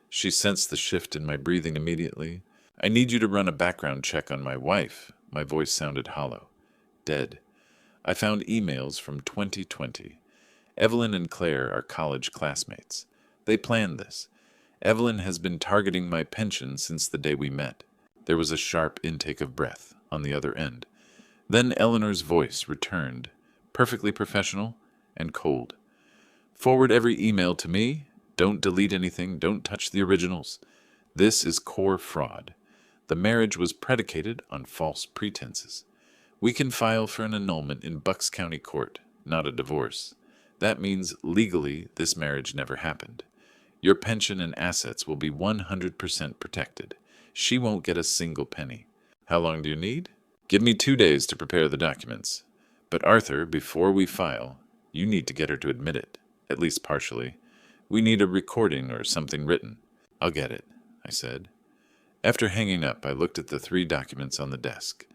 She sensed the shift in my breathing immediately. I need you to run a background check on my wife. My voice sounded hollow. Dead. I found emails from 2020. Evelyn and Claire are college classmates. They planned this. Evelyn has been targeting my pension since the day we met. There was a sharp intake of breath on the other end. Then Eleanor's voice returned, perfectly professional and cold. Forward every email to me. Don't delete anything. Don't touch the originals. This is core fraud. The marriage was predicated on false pretenses. We can file for an annulment in Bucks County Court, not a divorce. That means legally this marriage never happened. Your pension and assets will be 100% protected. She won't get a single penny. How long do you need? Give me 2 days to prepare the documents. But Arthur, before we file, you need to get her to admit it, at least partially. We need a recording or something written. I'll get it, I said. After hanging up, I looked at the 3 documents on the desk.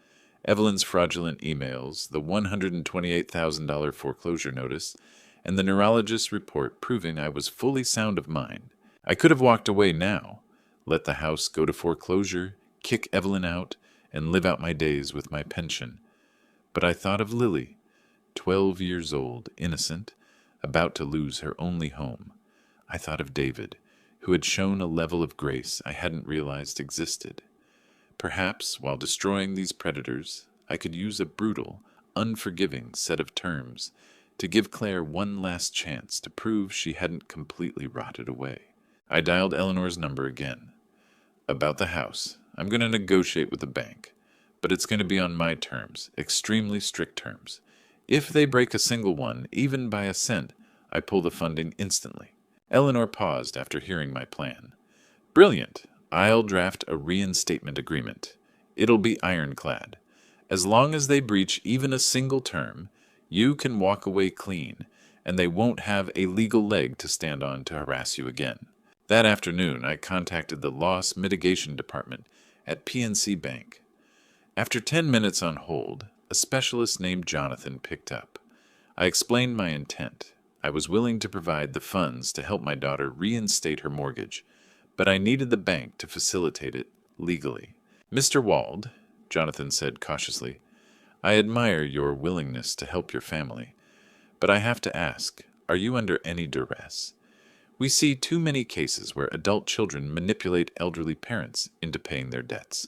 Evelyn's fraudulent emails, the $128,000 foreclosure notice, and the neurologist's report proving I was fully sound of mind. I could have walked away now, let the house go to foreclosure, kick Evelyn out, and live out my days with my pension. But I thought of Lily, 12 years old, innocent, about to lose her only home. I thought of David, who had shown a level of grace I hadn't realized existed. Perhaps, while destroying these predators, I could use a brutal, unforgiving set of terms to give Claire one last chance to prove she hadn't completely rotted away. I dialed Eleanor's number again. About the house. I'm going to negotiate with the bank, but it's going to be on my terms, extremely strict terms. If they break a single one, even by a cent, I pull the funding instantly. Eleanor paused after hearing my plan. Brilliant. I'll draft a reinstatement agreement. It'll be ironclad. As long as they breach even a single term, you can walk away clean, and they won't have a legal leg to stand on to harass you again. That afternoon, I contacted the Loss Mitigation Department at PNC Bank. After 10 minutes on hold, a specialist named Jonathan picked up. I explained my intent. I was willing to provide the funds to help my daughter reinstate her mortgage, but I needed the bank to facilitate it legally. Mr. Wald, Jonathan said cautiously, I admire your willingness to help your family, but I have to ask, are you under any duress? We see too many cases where adult children manipulate elderly parents into paying their debts.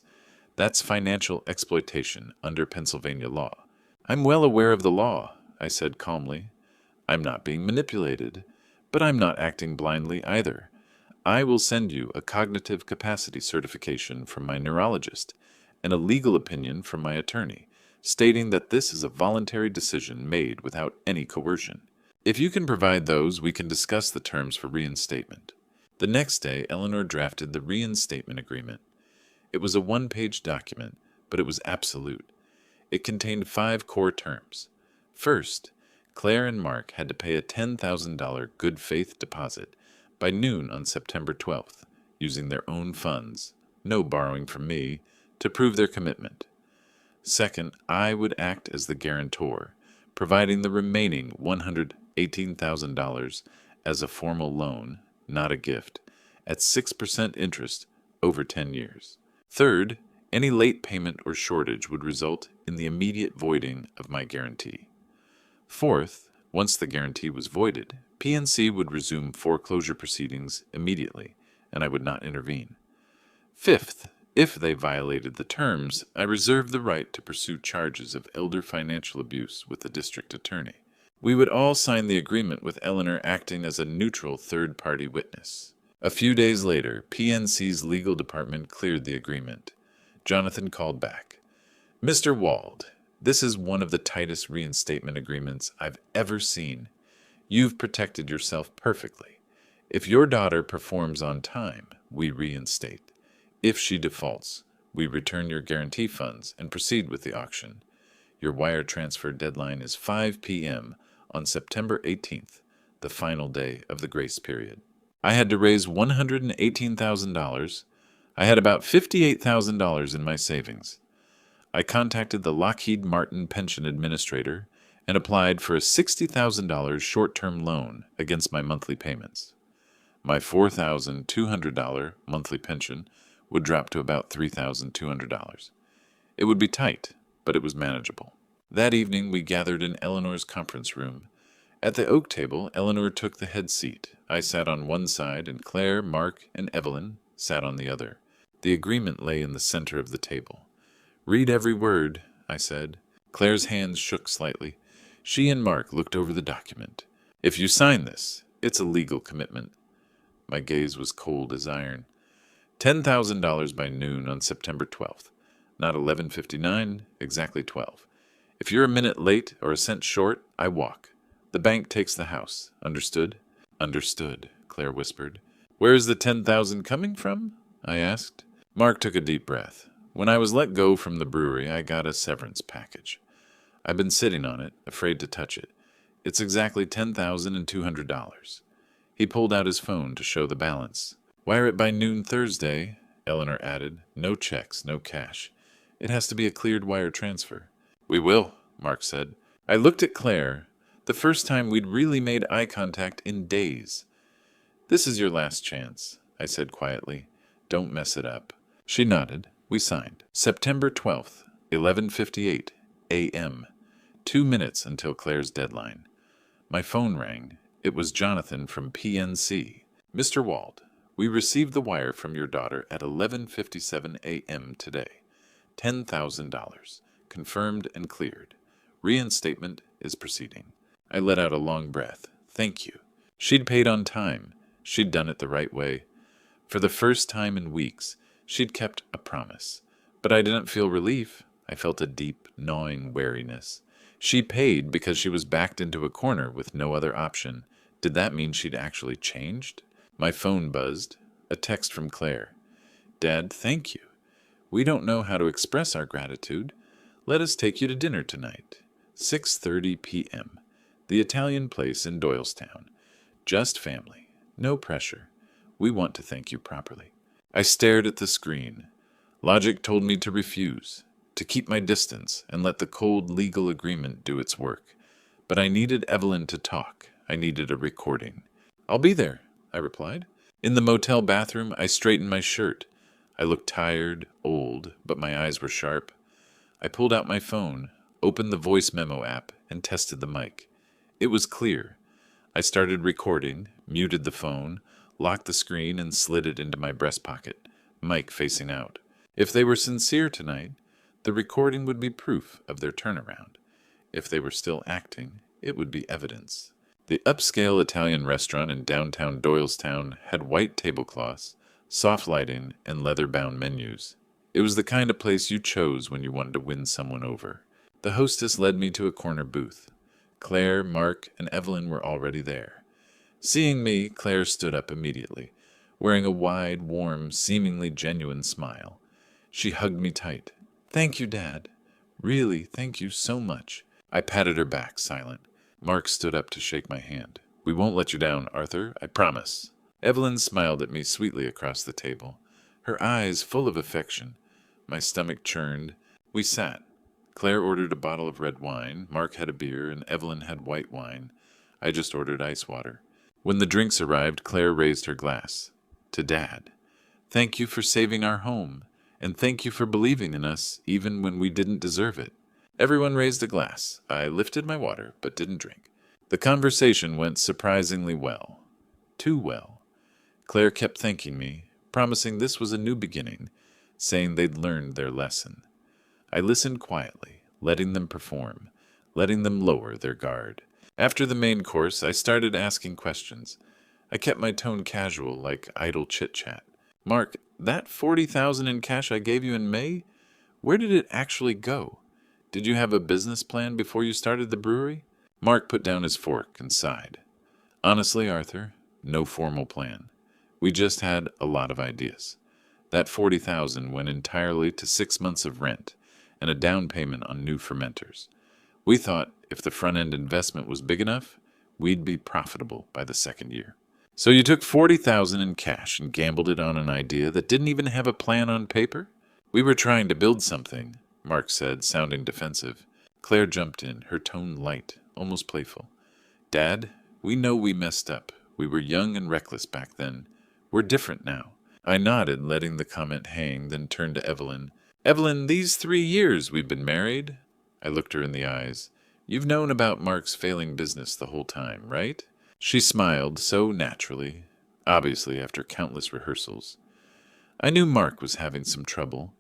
That's financial exploitation under Pennsylvania law. I'm well aware of the law, I said calmly. I'm not being manipulated, but I'm not acting blindly either. I will send you a cognitive capacity certification from my neurologist and a legal opinion from my attorney, stating that this is a voluntary decision made without any coercion. If you can provide those, we can discuss the terms for reinstatement. The next day, Eleanor drafted the reinstatement agreement. It was a one-page document, but it was absolute. It contained 5 core terms. First, Claire and Mark had to pay a $10,000 good faith deposit by noon on September 12th, using their own funds, no borrowing from me, to prove their commitment. Second, I would act as the guarantor, providing the remaining $118,000 as a formal loan, not a gift, at 6% interest over 10 years. Third, any late payment or shortage would result in the immediate voiding of my guarantee. Fourth, once the guarantee was voided, PNC would resume foreclosure proceedings immediately, and I would not intervene. Fifth, if they violated the terms, I reserved the right to pursue charges of elder financial abuse with the district attorney. We would all sign the agreement with Eleanor acting as a neutral third-party witness. A few days later, PNC's legal department cleared the agreement. Jonathan called back. Mr. Wald, this is one of the tightest reinstatement agreements I've ever seen. You've protected yourself perfectly. If your daughter performs on time, we reinstate. If she defaults, we return your guarantee funds and proceed with the auction. Your wire transfer deadline is 5 p.m. on September 18th, the final day of the grace period. I had to raise $118,000. I had about $58,000 in my savings. I contacted the Lockheed Martin pension administrator and applied for a $60,000 short-term loan against my monthly payments. My $4,200 monthly pension would drop to about $3,200. It would be tight, but it was manageable. That evening we gathered in Eleanor's conference room. At the oak table, Eleanor took the head seat. I sat on one side, and Claire, Mark, and Evelyn sat on the other. The agreement lay in the center of the table. Read every word, I said. Claire's hands shook slightly. She and Mark looked over the document. If you sign this, it's a legal commitment. My gaze was cold as iron. $10,000 by noon on September 12th. Not 11:59, exactly 12. If you're a minute late or a cent short, I walk. The bank takes the house. Understood? Understood, Claire whispered. Where is the $10,000 coming from? I asked. Mark took a deep breath. When I was let go from the brewery, I got a severance package. I've been sitting on it, afraid to touch it. It's exactly $10,200. He pulled out his phone to show the balance. Wire it by noon Thursday, Eleanor added. No checks, no cash. It has to be a cleared wire transfer. We will, Mark said. I looked at Claire, the first time we'd really made eye contact in days. This is your last chance, I said quietly. Don't mess it up. She nodded. We signed. September 12th, 11:58 a.m. 2 minutes until Claire's deadline. My phone rang. It was Jonathan from PNC. Mr. Wald, we received the wire from your daughter at 11:57 a.m. today. $10,000. Confirmed and cleared. Reinstatement is proceeding. I let out a long breath. Thank you. She'd paid on time. She'd done it the right way. For the first time in weeks, she'd kept a promise. But I didn't feel relief. I felt a deep, gnawing weariness. She paid because she was backed into a corner with no other option. Did that mean she'd actually changed? My phone buzzed. A text from Claire. Dad, thank you. We don't know how to express our gratitude. Let us take you to dinner tonight. 6:30 p.m. The Italian place in Doylestown. Just family. No pressure. We want to thank you properly. I stared at the screen. Logic told me to refuse. to keep my distance and let the cold legal agreement do its work. But I needed Evelyn to talk. I needed a recording. "I'll be there," I replied. In the motel bathroom, I straightened my shirt. I looked tired, old, but my eyes were sharp. I pulled out my phone, opened the voice memo app, and tested the mic. It was clear. I started recording, muted the phone, locked the screen, and slid it into my breast pocket, mic facing out. If they were sincere tonight, the recording would be proof of their turnaround. If they were still acting, it would be evidence. The upscale Italian restaurant in downtown Doylestown had white tablecloths, soft lighting, and leather-bound menus. It was the kind of place you chose when you wanted to win someone over. The hostess led me to a corner booth. Claire, Mark, and Evelyn were already there. Seeing me, Claire stood up immediately, wearing a wide, warm, seemingly genuine smile. She hugged me tight. "Thank you, Dad. Really, thank you so much." I patted her back, silent. Mark stood up to shake my hand. "We won't let you down, Arthur, I promise." Evelyn smiled at me sweetly across the table, her eyes full of affection. My stomach churned. We sat. Claire ordered a bottle of red wine, Mark had a beer, and Evelyn had white wine. I just ordered ice water. When the drinks arrived, Claire raised her glass. "To Dad. Thank you for saving our home, and thank you for believing in us even when we didn't deserve it." Everyone raised a glass. I lifted my water, but didn't drink. The conversation went surprisingly well. Too well. Claire kept thanking me, promising this was a new beginning, saying they'd learned their lesson. I listened quietly, letting them perform, letting them lower their guard. After the main course, I started asking questions. I kept my tone casual, like idle chit-chat. "Mark, that $40,000 in cash I gave you in May, where did it actually go? Did you have a business plan before you started the brewery?" Mark put down his fork and sighed. "Honestly, Arthur, no formal plan. We just had a lot of ideas. That $40,000 went entirely to 6 months of rent and a down payment on new fermenters. We thought if the front-end investment was big enough, we'd be profitable by the second year." "So you took $40,000 in cash and gambled it on an idea that didn't even have a plan on paper?" "We were trying to build something," Mark said, sounding defensive. Claire jumped in, her tone light, almost playful. "Dad, we know we messed up. We were young and reckless back then. We're different now." I nodded, letting the comment hang, then turned to Evelyn. "Evelyn, these 3 years we've been married," I looked her in the eyes, "you've known about Mark's failing business the whole time, right?" She smiled, so naturally, obviously after countless rehearsals. "I knew Mark was having some trouble.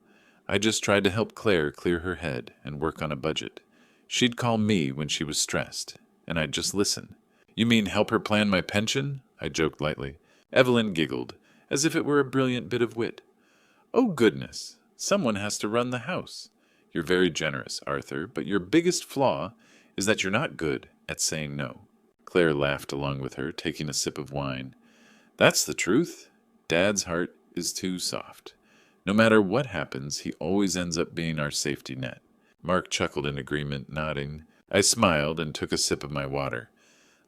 I just tried to help Claire clear her head and work on a budget. She'd call me when she was stressed, and I'd just listen." "You mean help her plan my pension?" I joked lightly. Evelyn giggled, as if it were a brilliant bit of wit. "Oh, goodness, someone has to run the house. You're very generous, Arthur, but your biggest flaw is that you're not good at saying no." Claire laughed along with her, taking a sip of wine. "That's the truth. Dad's heart is too soft. No matter what happens, he always ends up being our safety net." Mark chuckled in agreement, nodding. I smiled and took a sip of my water.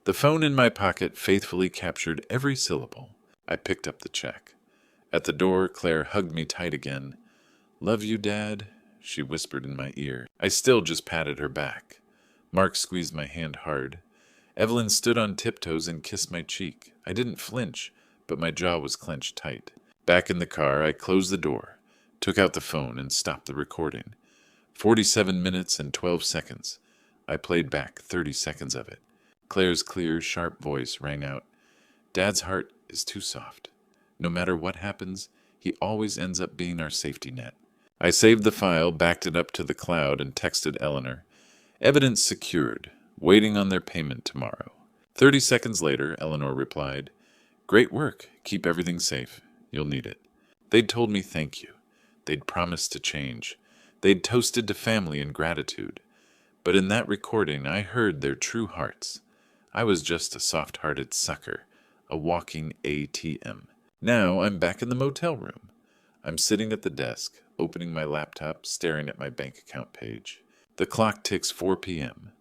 The phone in my pocket faithfully captured every syllable. I picked up the check. At the door, Claire hugged me tight again. "Love you, Dad," she whispered in my ear. I still just patted her back. Mark squeezed my hand hard. Evelyn stood on tiptoes and kissed my cheek. I didn't flinch, but my jaw was clenched tight. Back in the car, I closed the door, took out the phone, and stopped the recording. 47 minutes and 12 seconds. I played back 30 seconds of it. Claire's clear, sharp voice rang out. "Dad's heart is too soft. No matter what happens, he always ends up being our safety net." I saved the file, backed it up to the cloud, and texted Eleanor. "Evidence secured. Waiting on their payment tomorrow." 30 seconds later, Eleanor replied, "Great work. Keep everything safe. You'll need it." They'd told me thank you. They'd promised to change. They'd toasted to family and gratitude. But in that recording, I heard their true hearts. I was just a soft-hearted sucker, a walking ATM. Now I'm back in the motel room. I'm sitting at the desk, opening my laptop, staring at my bank account page. The clock ticks 4 p.m.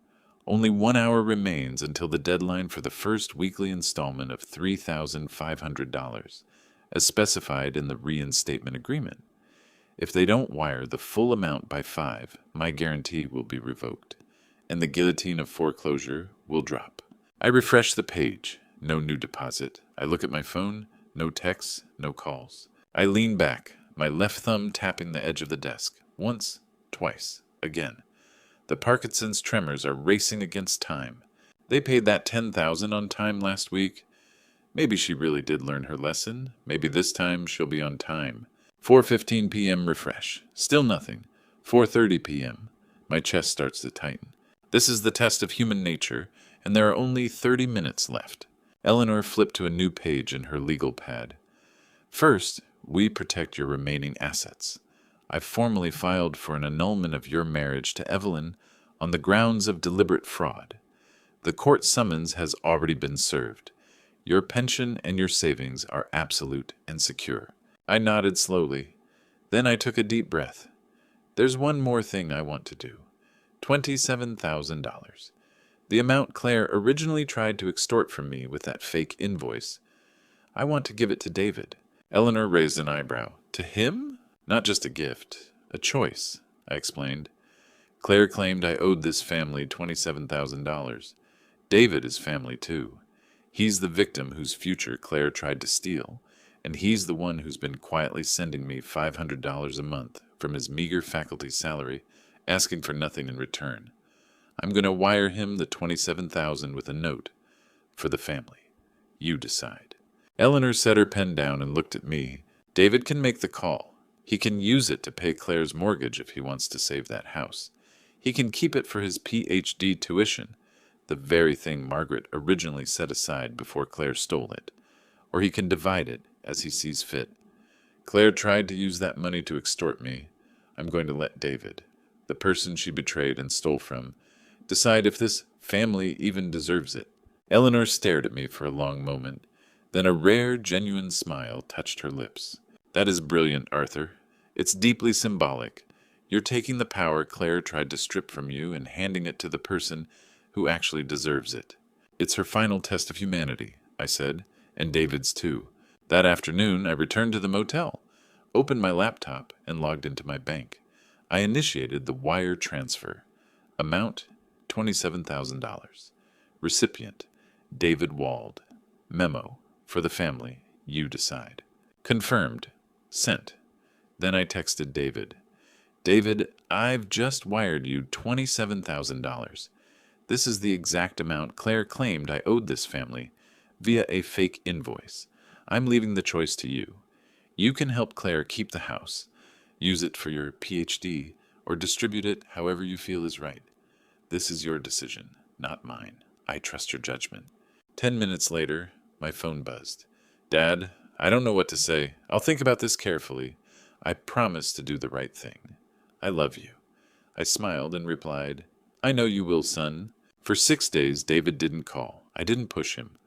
Only 1 hour remains until the deadline for the first weekly installment of $3,500, as specified in the reinstatement agreement. If they don't wire the full amount by 5, my guarantee will be revoked, and the guillotine of foreclosure will drop. I refresh the page. No new deposit. I look at my phone. No texts, no calls. I lean back, my left thumb tapping the edge of the desk. Once, twice, again. The Parkinson's tremors are racing against time. They paid that $10,000 on time last week. Maybe she really did learn her lesson. Maybe this time she'll be on time. 4:15 p.m. refresh. Still nothing. 4:30 p.m. My chest starts to tighten. This is the test of human nature, and there are only 30 minutes left. Eleanor flipped to a new page in her legal pad. First, we protect your remaining assets. I've formally filed for an annulment of your marriage to Evelyn on the grounds of deliberate fraud. The court summons has already been served. Your pension and your savings are absolute and secure. I nodded slowly. Then I took a deep breath. There's one more thing I want to do. $27,000. The amount Claire originally tried to extort from me with that fake invoice. I want to give it to David. Eleanor raised an eyebrow. To him? Not just a gift. A choice, I explained. Claire claimed I owed this family $27,000. David is family too. He's the victim whose future Claire tried to steal, and he's the one who's been quietly sending me $500 a month from his meager faculty salary, asking for nothing in return. I'm going to wire him the $27,000 with a note. For the family. You decide. Eleanor set her pen down and looked at me. David can make the call. He can use it to pay Claire's mortgage if he wants to save that house. He can keep it for his Ph.D. tuition, the very thing Margaret originally set aside before Claire stole it. Or he can divide it as he sees fit. Claire tried to use that money to extort me. I'm going to let David, the person she betrayed and stole from, decide if this family even deserves it. Eleanor stared at me for a long moment. Then a rare, genuine smile touched her lips. That is brilliant, Arthur. It's deeply symbolic. You're taking the power Claire tried to strip from you and handing it to the person who actually deserves it. It's her final test of humanity, I said, and David's too. That afternoon, I returned to the motel, opened my laptop, and logged into my bank. I initiated the wire transfer. Amount, $27,000. Recipient, David Wald. Memo, for the family, you decide. Confirmed. Sent. Then I texted David. David, I've just wired you $27,000. This is the exact amount Claire claimed I owed this family via a fake invoice. I'm leaving the choice to you. You can help Claire keep the house, use it for your Ph.D., or distribute it however you feel is right. This is your decision, not mine. I trust your judgment. 10 minutes later, my phone buzzed. Dad, I don't know what to say. I'll think about this carefully. I promise to do the right thing. I love you. I smiled and replied, I know you will, son. For 6 days, David didn't call. I didn't push him.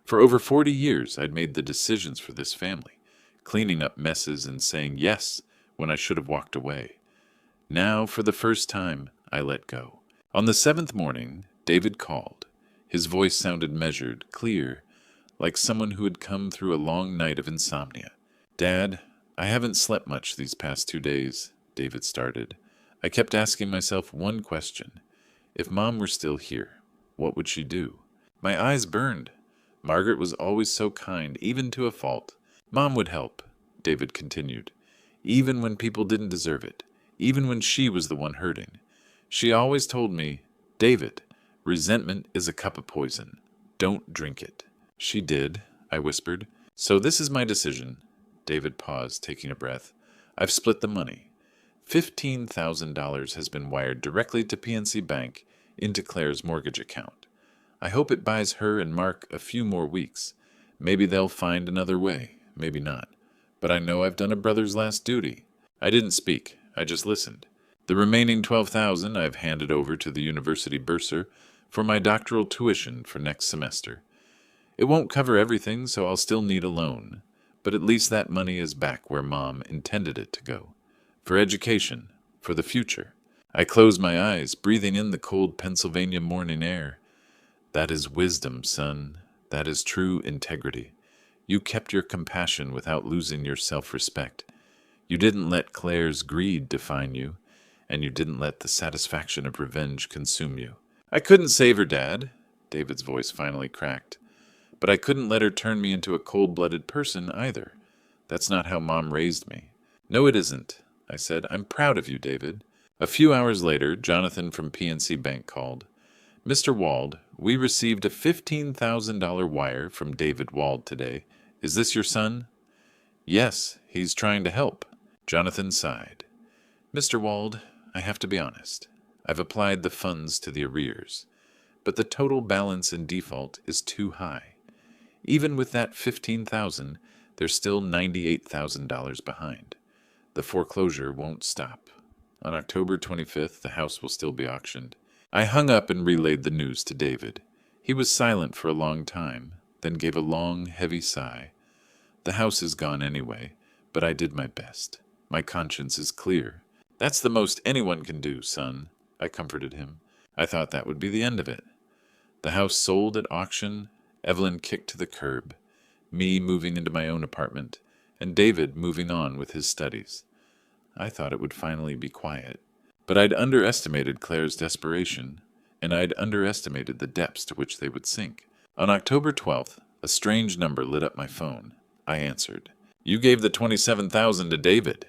For over 40 years, I'd made the decisions for this family, cleaning up messes and saying yes when I should have walked away. Now, for the first time, I let go. On the 7th morning, David called. His voice sounded measured, clear, like someone who had come through a long night of insomnia. Dad, I haven't slept much these past 2 days, David started. I kept asking myself one question. If Mom were still here, what would she do? My eyes burned. Margaret was always so kind, even to a fault. Mom would help, David continued, even when people didn't deserve it, even when she was the one hurting. She always told me, David, resentment is a cup of poison. Don't drink it. She did, I whispered. So this is my decision. David paused, taking a breath. I've split the money. $15,000 has been wired directly to PNC Bank into Claire's mortgage account. I hope it buys her and Mark a few more weeks. Maybe they'll find another way, maybe not. But I know I've done a brother's last duty. I didn't speak, I just listened. The remaining $12,000 I've handed over to the university bursar for my doctoral tuition for next semester. It won't cover everything, so I'll still need a loan. But at least that money is back where Mom intended it to go. For education, for the future. I closed my eyes, breathing in the cold Pennsylvania morning air. That is wisdom, son. That is true integrity. You kept your compassion without losing your self-respect. You didn't let Claire's greed define you, and you didn't let the satisfaction of revenge consume you. I couldn't save her, Dad, David's voice finally cracked. But I couldn't let her turn me into a cold-blooded person either. That's not how Mom raised me. No, it isn't, I said. I'm proud of you, David. A few hours later, Jonathan from PNC Bank called. Mr. Wald, we received a $15,000 wire from David Wald today. Is this your son? Yes, he's trying to help. Jonathan sighed. Mr. Wald, I have to be honest. I've applied the funds to the arrears, but the total balance in default is too high. Even with that $15,000, they're still $98,000 behind. The foreclosure won't stop. On October 25th, the house will still be auctioned. I hung up and relayed the news to David. He was silent for a long time, then gave a long, heavy sigh. The house is gone anyway, but I did my best. My conscience is clear. That's the most anyone can do, son, I comforted him. I thought that would be the end of it. The house sold at auction, Evelyn kicked to the curb, me moving into my own apartment, and David moving on with his studies. I thought it would finally be quiet. But I'd underestimated Claire's desperation, and I'd underestimated the depths to which they would sink. On October 12th, a strange number lit up my phone. I answered. You gave the $27,000 to David.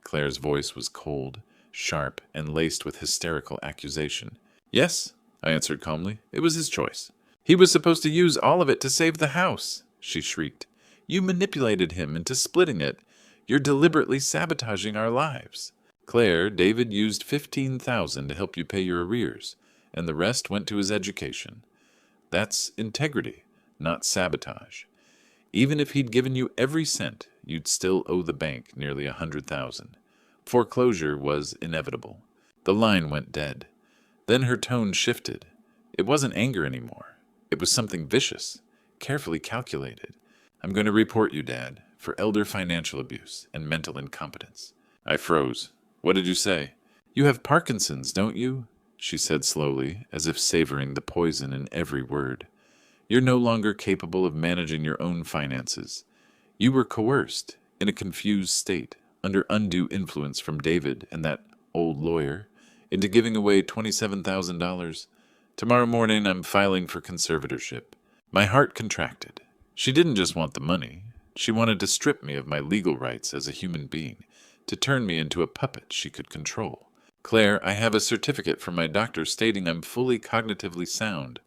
Claire's voice was cold, sharp, and laced with hysterical accusation. Yes, I answered calmly. It was his choice. He was supposed to use all of it to save the house, she shrieked. You manipulated him into splitting it. You're deliberately sabotaging our lives. Claire, David used $15,000 to help you pay your arrears, and the rest went to his education. That's integrity, not sabotage. Even if he'd given you every cent, you'd still owe the bank nearly $100,000. Foreclosure was inevitable. The line went dead. Then her tone shifted. It wasn't anger anymore. It was something vicious, carefully calculated. I'm going to report you, Dad, for elder financial abuse and mental incompetence. I froze. What did you say? You have Parkinson's, don't you? She said slowly, as if savoring the poison in every word. You're no longer capable of managing your own finances. You were coerced, in a confused state, under undue influence from David and that old lawyer, into giving away $27,000. Tomorrow morning I'm filing for conservatorship. My heart contracted. She didn't just want the money. She wanted to strip me of my legal rights as a human being, to turn me into a puppet she could control. Claire, I have a certificate from my doctor stating I'm fully cognitively sound.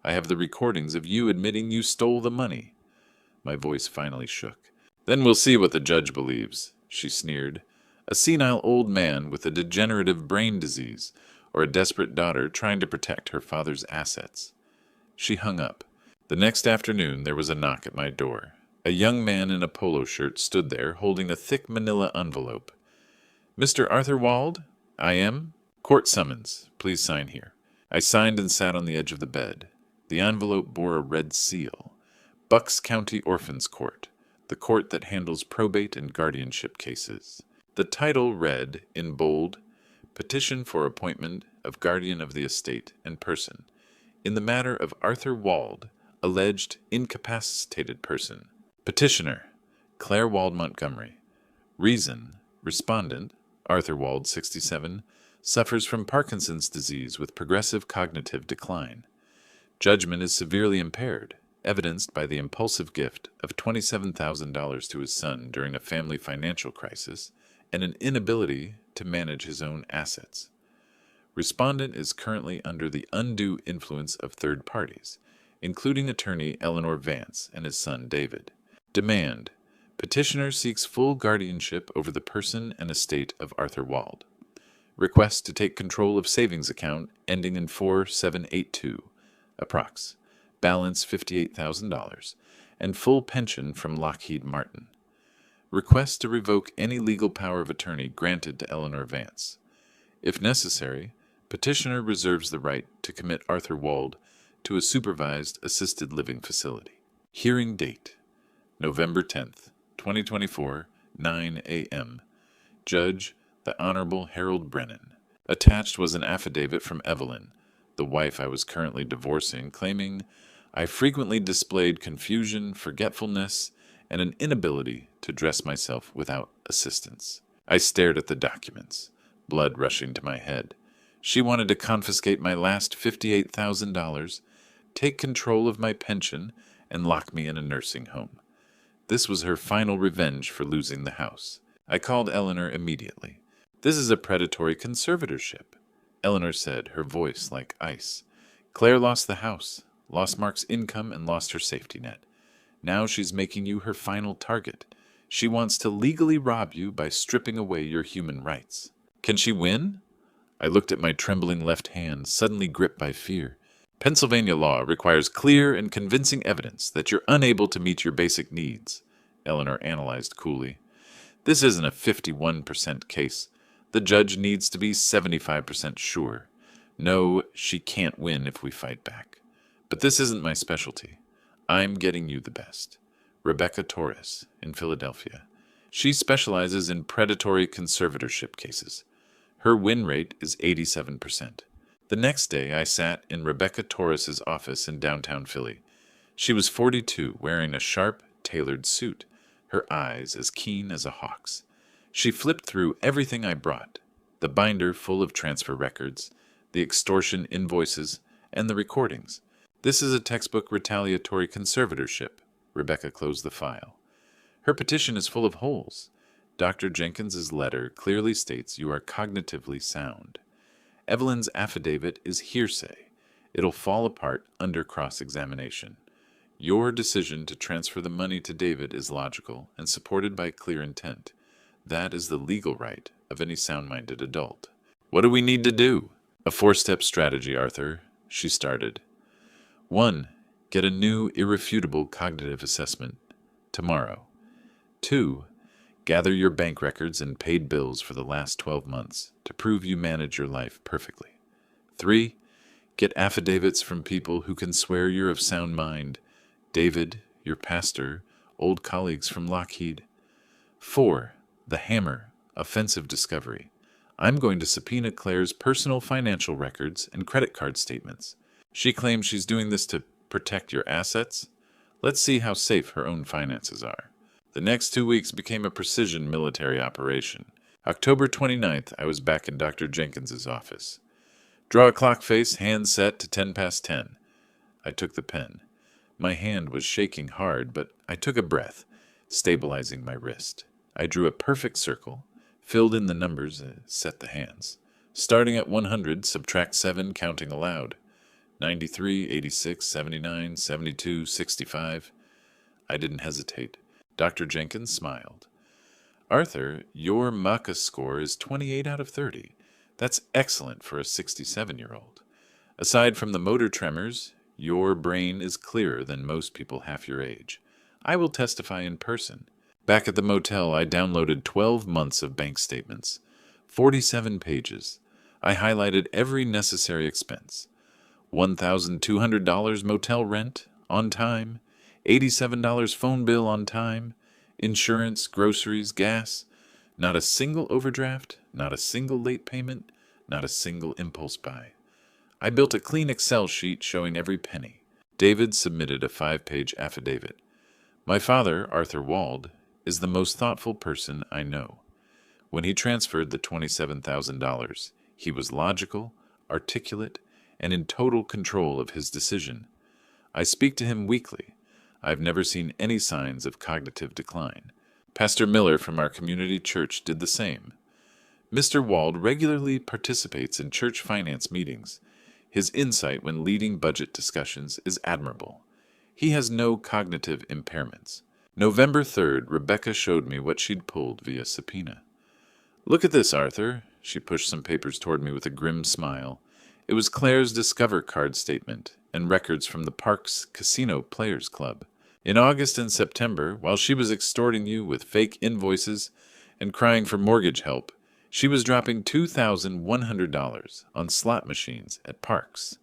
I have the recordings of you admitting you stole the money. My voice finally shook. Then we'll see what the judge believes, she sneered. A senile old man with a degenerative brain disease, or a desperate daughter trying to protect her father's assets. She hung up. The next afternoon there was a knock at my door. A young man in a polo shirt stood there, holding a thick manila envelope. Mr. Arthur Wald? I am. Court summons. Please sign here. I signed and sat on the edge of the bed. The envelope bore a red seal. Bucks County Orphans Court, the court that handles probate and guardianship cases. The title read, in bold, Petition for Appointment of Guardian of the Estate and Person, in the matter of Arthur Wald, alleged incapacitated person. Petitioner, Claire Wald Montgomery. Reason, Respondent, Arthur Wald, 67, suffers from Parkinson's disease with progressive cognitive decline. Judgment is severely impaired, evidenced by the impulsive gift of $27,000 to his son during a family financial crisis and an inability to manage his own assets. Respondent is currently under the undue influence of third parties, including attorney Eleanor Vance and his son David. Demand. Petitioner seeks full guardianship over the person and estate of Arthur Wald. Request to take control of savings account ending in 4782. Approx. Balance $58,000. And full pension from Lockheed Martin. Request to revoke any legal power of attorney granted to Eleanor Vance. If necessary, petitioner reserves the right to commit Arthur Wald to a supervised assisted living facility. Hearing date. November 10th, 2024, 9 a.m. Judge, the Honorable Harold Brennan. Attached was an affidavit from Evelyn, the wife I was currently divorcing, claiming I frequently displayed confusion, forgetfulness, and an inability to dress myself without assistance. I stared at the documents, blood rushing to my head. She wanted to confiscate my last $58,000, take control of my pension, and lock me in a nursing home. This was her final revenge for losing the house. I called Eleanor immediately. "This is a predatory conservatorship," Eleanor said, her voice like ice. "Claire lost the house, lost Mark's income, and lost her safety net. Now she's making you her final target. She wants to legally rob you by stripping away your human rights. Can she win?" I looked at my trembling left hand, suddenly gripped by fear. "Pennsylvania law requires clear and convincing evidence that you're unable to meet your basic needs," Eleanor analyzed coolly. "This isn't a 51% case. The judge needs to be 75% sure. No, she can't win if we fight back. But this isn't my specialty. I'm getting you the best. Rebecca Torres in Philadelphia. She specializes in predatory conservatorship cases. Her win rate is 87%. The next day, I sat in Rebecca Torres's office in downtown Philly. She was 42, wearing a sharp, tailored suit, her eyes as keen as a hawk's. She flipped through everything I brought, the binder full of transfer records, the extortion invoices, and the recordings. "This is a textbook retaliatory conservatorship." Rebecca closed the file. "Her petition is full of holes. Dr. Jenkins's letter clearly states you are cognitively sound. Evelyn's affidavit is hearsay. It'll fall apart under cross-examination. Your decision to transfer the money to David is logical and supported by clear intent. That is the legal right of any sound-minded adult. What do we need to do?" "A 4-step strategy, Arthur," she started. 1. Get a new, irrefutable cognitive assessment tomorrow. 2. Gather your bank records and paid bills for the last 12 months to prove you manage your life perfectly. 3. Get affidavits from people who can swear you're of sound mind. David, your pastor, old colleagues from Lockheed. 4. The hammer, offensive discovery. I'm going to subpoena Claire's personal financial records and credit card statements. She claims she's doing this to protect your assets. Let's see how safe her own finances are. The next 2 weeks became a precision military operation. October 29th, I was back in Dr. Jenkins's office. "Draw a clock face, hand set to 10 past 10. I took the pen. My hand was shaking hard, but I took a breath, stabilizing my wrist. I drew a perfect circle, filled in the numbers, set the hands. Starting at 100, subtract 7, counting aloud. 93, 86, 79, 72, 65. I didn't hesitate. Dr. Jenkins smiled. "Arthur, your MACA score is 28 out of 30. That's excellent for a 67-year-old. Aside from the motor tremors, your brain is clearer than most people half your age. I will testify in person. Back at the motel, I downloaded 12 months of bank statements, 47 pages. I highlighted every necessary expense. $1,200 motel rent, on time. $87 phone bill on time. Insurance, groceries, gas. Not a single overdraft, not a single late payment, not a single impulse buy. I built a clean Excel sheet showing every penny. David submitted a 5-page affidavit. My father, Arthur Wald, is the most thoughtful person I know. When he transferred the $27,000, he was logical, articulate, and in total control of his decision. I speak to him weekly. I've never seen any signs of cognitive decline. Pastor Miller from our community church did the same. Mr. Wald regularly participates in church finance meetings. His insight when leading budget discussions is admirable. He has no cognitive impairments. November 3rd, Rebecca showed me what she'd pulled via subpoena. "Look at this, Arthur." She pushed some papers toward me with a grim smile. It was Claire's Discover card statement and records from the Parks Casino Players Club. In August and September, while she was extorting you with fake invoices and crying for mortgage help, she was dropping $2,100 on slot machines at Parks.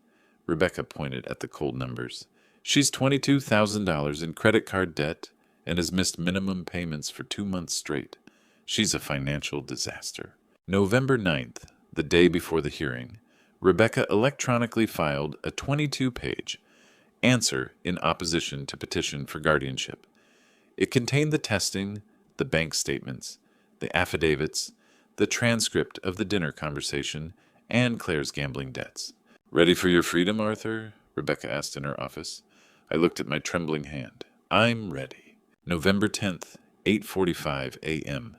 Rebecca pointed at the cold numbers. She's $22,000 in credit card debt and has missed minimum payments for 2 months straight. She's a financial disaster. November 9th, the day before the hearing, Rebecca electronically filed a 22-page answer in opposition to petition for guardianship. It contained the testing, the bank statements, the affidavits, the transcript of the dinner conversation, and Claire's gambling debts. "Ready for your freedom, Arthur?" Rebecca asked in her office. I looked at my trembling hand. "I'm ready." November 10th, 8:45 a.m.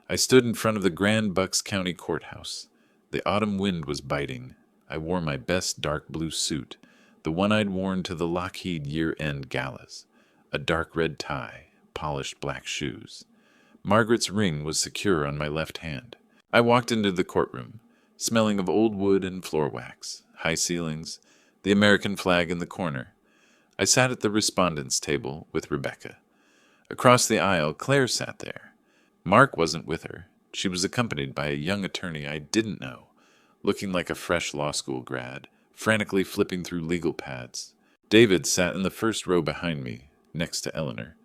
I stood in front of the Grand Bucks County Courthouse. The autumn wind was biting. I wore my best dark blue suit, the one I'd worn to the Lockheed year-end galas, a dark red tie, polished black shoes. Margaret's ring was secure on my left hand. I walked into the courtroom, smelling of old wood and floor wax, high ceilings, the American flag in the corner. I sat at the respondent's table with Rebecca. Across the aisle, Claire sat there. Mark wasn't with her. She was accompanied by a young attorney I didn't know, looking like a fresh law school grad, frantically flipping through legal pads. David sat in the first row behind me, next to Eleanor.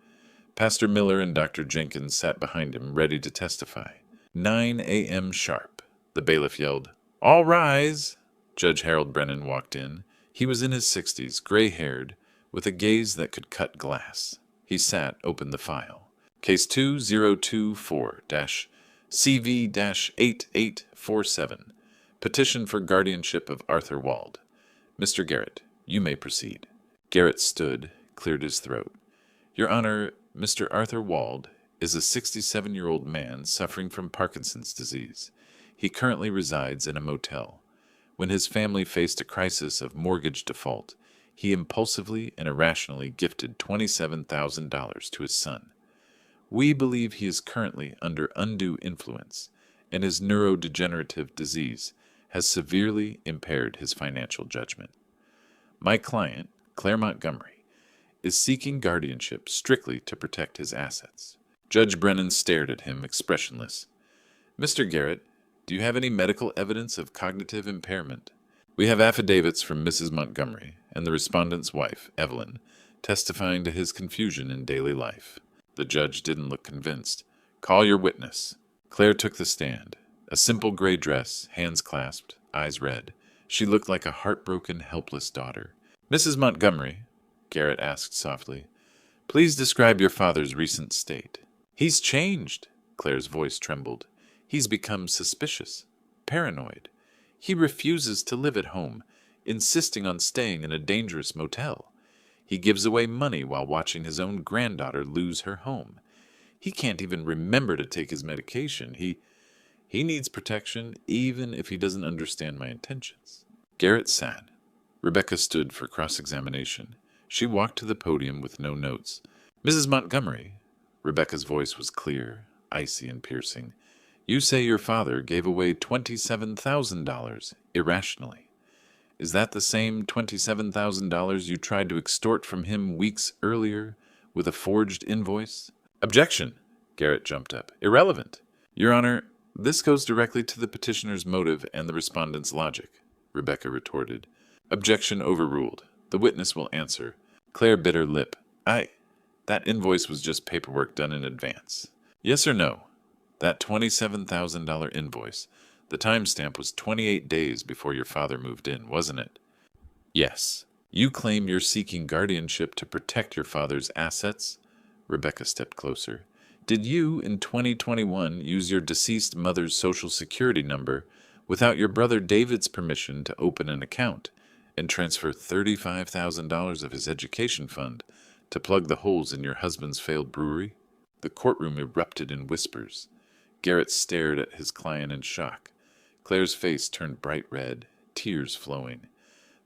Pastor Miller and Dr. Jenkins sat behind him, ready to testify. 9 a.m. sharp. The bailiff yelled, "All rise!" Judge Harold Brennan walked in. He was in his 60s, gray-haired, with a gaze that could cut glass. He sat, opened the file. Case 2024-CV-8847. Petition for guardianship of Arthur Wald. Mr. Garrett, you may proceed. Garrett stood, cleared his throat. Your Honor, Mr. Arthur Wald is a 67-year-old man suffering from Parkinson's disease. He currently resides in a motel. When his family faced a crisis of mortgage default, he impulsively and irrationally gifted $27,000 to his son. We believe he is currently under undue influence, and his neurodegenerative disease has severely impaired his financial judgment. My client, Claire Montgomery, is seeking guardianship strictly to protect his assets. Judge Brennan stared at him, expressionless. Mr. Garrett, do you have any medical evidence of cognitive impairment? We have affidavits from Mrs. Montgomery and the respondent's wife, Evelyn, testifying to his confusion in daily life. The judge didn't look convinced. Call your witness. Claire took the stand. A simple gray dress, hands clasped, eyes red. She looked like a heartbroken, helpless daughter. Mrs. Montgomery, Garrett asked softly, please describe your father's recent state. He's changed. Claire's voice trembled. He's become suspicious, paranoid. He refuses to live at home, insisting on staying in a dangerous motel. He gives away money while watching his own granddaughter lose her home. He can't even remember to take his medication. He needs protection, even if he doesn't understand my intentions. Garrett sat. Rebecca stood for cross-examination. She walked to the podium with no notes. Mrs. Montgomery, Rebecca's voice was clear, icy and piercing. You say your father gave away $27,000 irrationally. Is that the same $27,000 you tried to extort from him weeks earlier with a forged invoice? Objection! Garrett jumped up. Irrelevant. Your Honor, this goes directly to the petitioner's motive and the respondent's logic, Rebecca retorted. Objection overruled. The witness will answer. Claire bit her lip. That invoice was just paperwork done in advance. Yes or no? That $27,000 invoice, the timestamp was 28 days before your father moved in, wasn't it? Yes. You claim you're seeking guardianship to protect your father's assets? Rebecca stepped closer. Did you, in 2021, use your deceased mother's Social Security number without your brother David's permission to open an account and transfer $35,000 of his education fund to plug the holes in your husband's failed brewery? The courtroom erupted in whispers. Garrett stared at his client in shock. Claire's face turned bright red, tears flowing.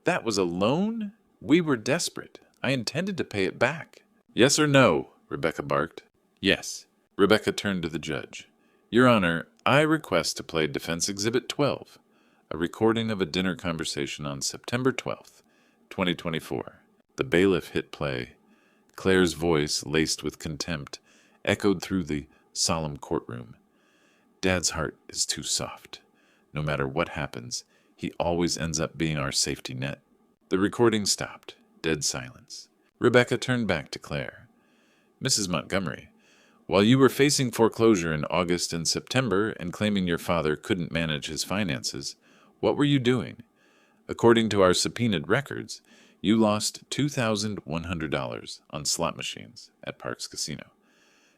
That was a loan? We were desperate. I intended to pay it back. Yes or no? Rebecca barked. Yes. Rebecca turned to the judge. Your Honor, I request to play Defense Exhibit 12, a recording of a dinner conversation on September 12th, 2024. The bailiff hit play. Claire's voice, laced with contempt, echoed through the solemn courtroom. Dad's heart is too soft. No matter what happens, he always ends up being our safety net. The recording stopped. Dead silence. Rebecca turned back to Claire. Mrs. Montgomery, while you were facing foreclosure in August and September and claiming your father couldn't manage his finances, what were you doing? According to our subpoenaed records, You lost $2,100 on slot machines at Parks Casino.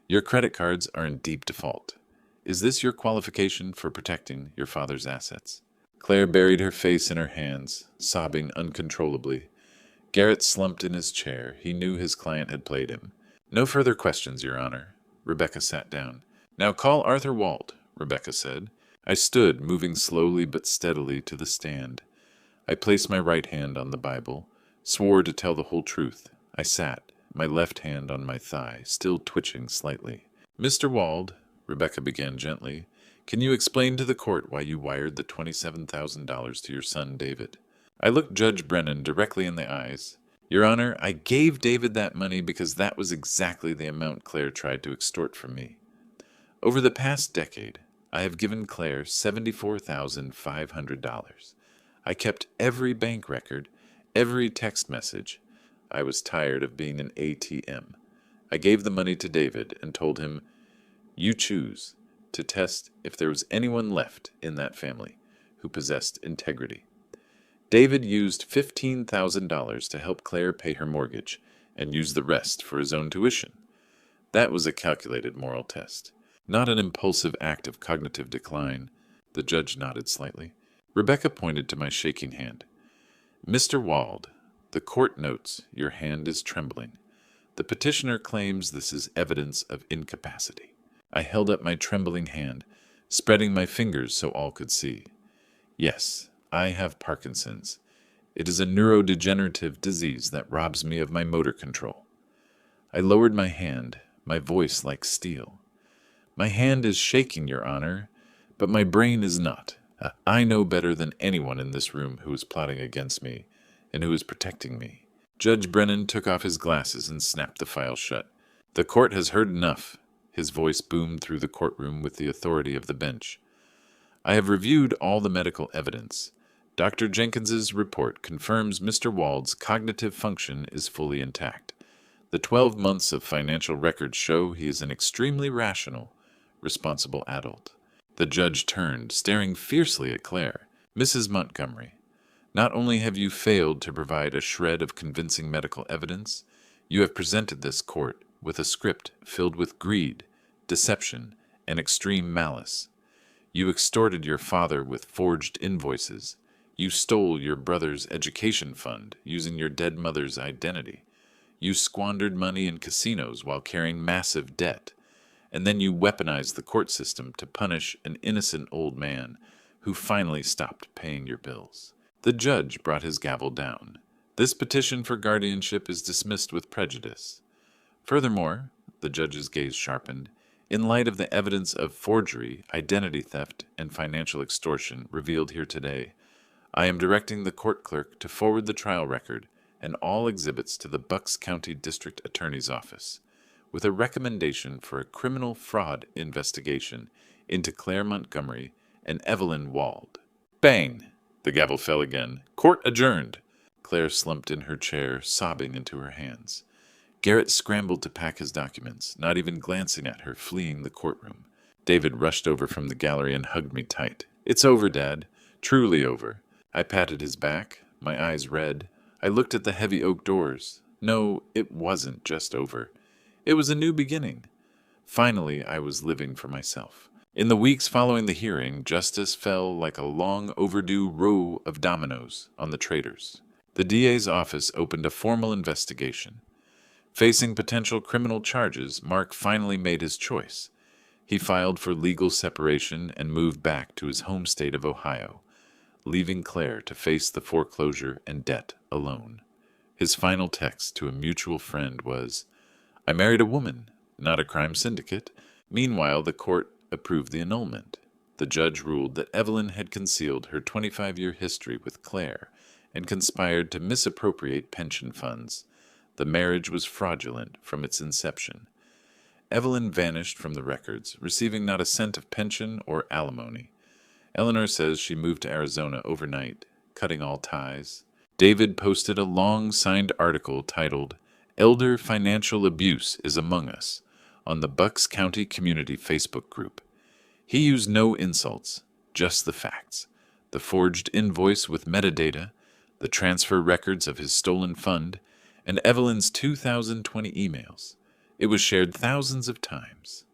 Your credit cards are in deep default. Is this your qualification for protecting your father's assets? Claire buried her face in her hands, sobbing uncontrollably. Garrett slumped in his chair. He knew his client had played him. No further questions, Your Honor. Rebecca sat down. Now call Arthur Wald, Rebecca said. I stood, moving slowly but steadily to the stand. I placed my right hand on the Bible, swore to tell the whole truth. I sat, my left hand on my thigh, still twitching slightly. Mr. Wald, Rebecca began gently, can you explain to the court why you wired the $27,000 to your son David? I looked Judge Brennan directly in the eyes. Your Honor, I gave David that money because that was exactly the amount Claire tried to extort from me. Over the past decade, I have given Claire $74,500. I kept every bank record, every text message. I was tired of being an ATM. I gave the money to David and told him, you choose, to test if there was anyone left in that family who possessed integrity. David used $15,000 to help Claire pay her mortgage and used the rest for his own tuition. That was a calculated moral test, not an impulsive act of cognitive decline. The judge nodded slightly. Rebecca pointed to my shaking hand. Mr. Wald, the court notes your hand is trembling. The petitioner claims this is evidence of incapacity. I held up my trembling hand, spreading my fingers so all could see. Yes, I have Parkinson's. It is a neurodegenerative disease that robs me of my motor control. I lowered my hand, my voice like steel. My hand is shaking, Your Honor, but my brain is not. I know better than anyone in this room who is plotting against me and who is protecting me. Judge Brennan took off his glasses and snapped the file shut. The court has heard enough. His voice boomed through the courtroom with the authority of the bench. I have reviewed all the medical evidence. Dr. Jenkins's report confirms Mr. Wald's cognitive function is fully intact. The 12 months of financial records show he is an extremely rational, responsible adult. The judge turned, staring fiercely at Claire. Mrs. Montgomery, not only have you failed to provide a shred of convincing medical evidence, you have presented this court with a script filled with greed, deception, and extreme malice. You extorted your father with forged invoices. You stole your brother's education fund using your dead mother's identity. You squandered money in casinos while carrying massive debt. And then you weaponized the court system to punish an innocent old man who finally stopped paying your bills. The judge brought his gavel down. This petition for guardianship is dismissed with prejudice. Furthermore, the judge's gaze sharpened, in light of the evidence of forgery, identity theft, and financial extortion revealed here today, I am directing the court clerk to forward the trial record and all exhibits to the Bucks County District Attorney's Office, with a recommendation for a criminal fraud investigation into Claire Montgomery and Evelyn Wald. Bang! The gavel fell again. Court adjourned. Claire slumped in her chair, sobbing into her hands. Garrett scrambled to pack his documents, not even glancing at her, fleeing the courtroom. David rushed over from the gallery and hugged me tight. It's over, Dad. Truly over. I patted his back, my eyes red. I looked at the heavy oak doors. No, it wasn't just over. It was a new beginning. Finally, I was living for myself. In the weeks following the hearing, justice fell like a long overdue row of dominoes on the traitors. The DA's office opened a formal investigation. Facing potential criminal charges, Mark finally made his choice. He filed for legal separation and moved back to his home state of Ohio, leaving Claire to face the foreclosure and debt alone. His final text to a mutual friend was, I married a woman, not a crime syndicate. Meanwhile, the court approved the annulment. The judge ruled that Evelyn had concealed her 25-year history with Claire and conspired to misappropriate pension funds. The marriage was fraudulent from its inception. Evelyn vanished from the records, receiving not a cent of pension or alimony. Eleanor says she moved to Arizona overnight, cutting all ties. David posted a long signed article titled, Elder Financial Abuse is Among Us, on the Bucks County Community Facebook group. He used no insults, just the facts. The forged invoice with metadata, the transfer records of his stolen fund, and Evelyn's 2020 emails. It was shared thousands of times.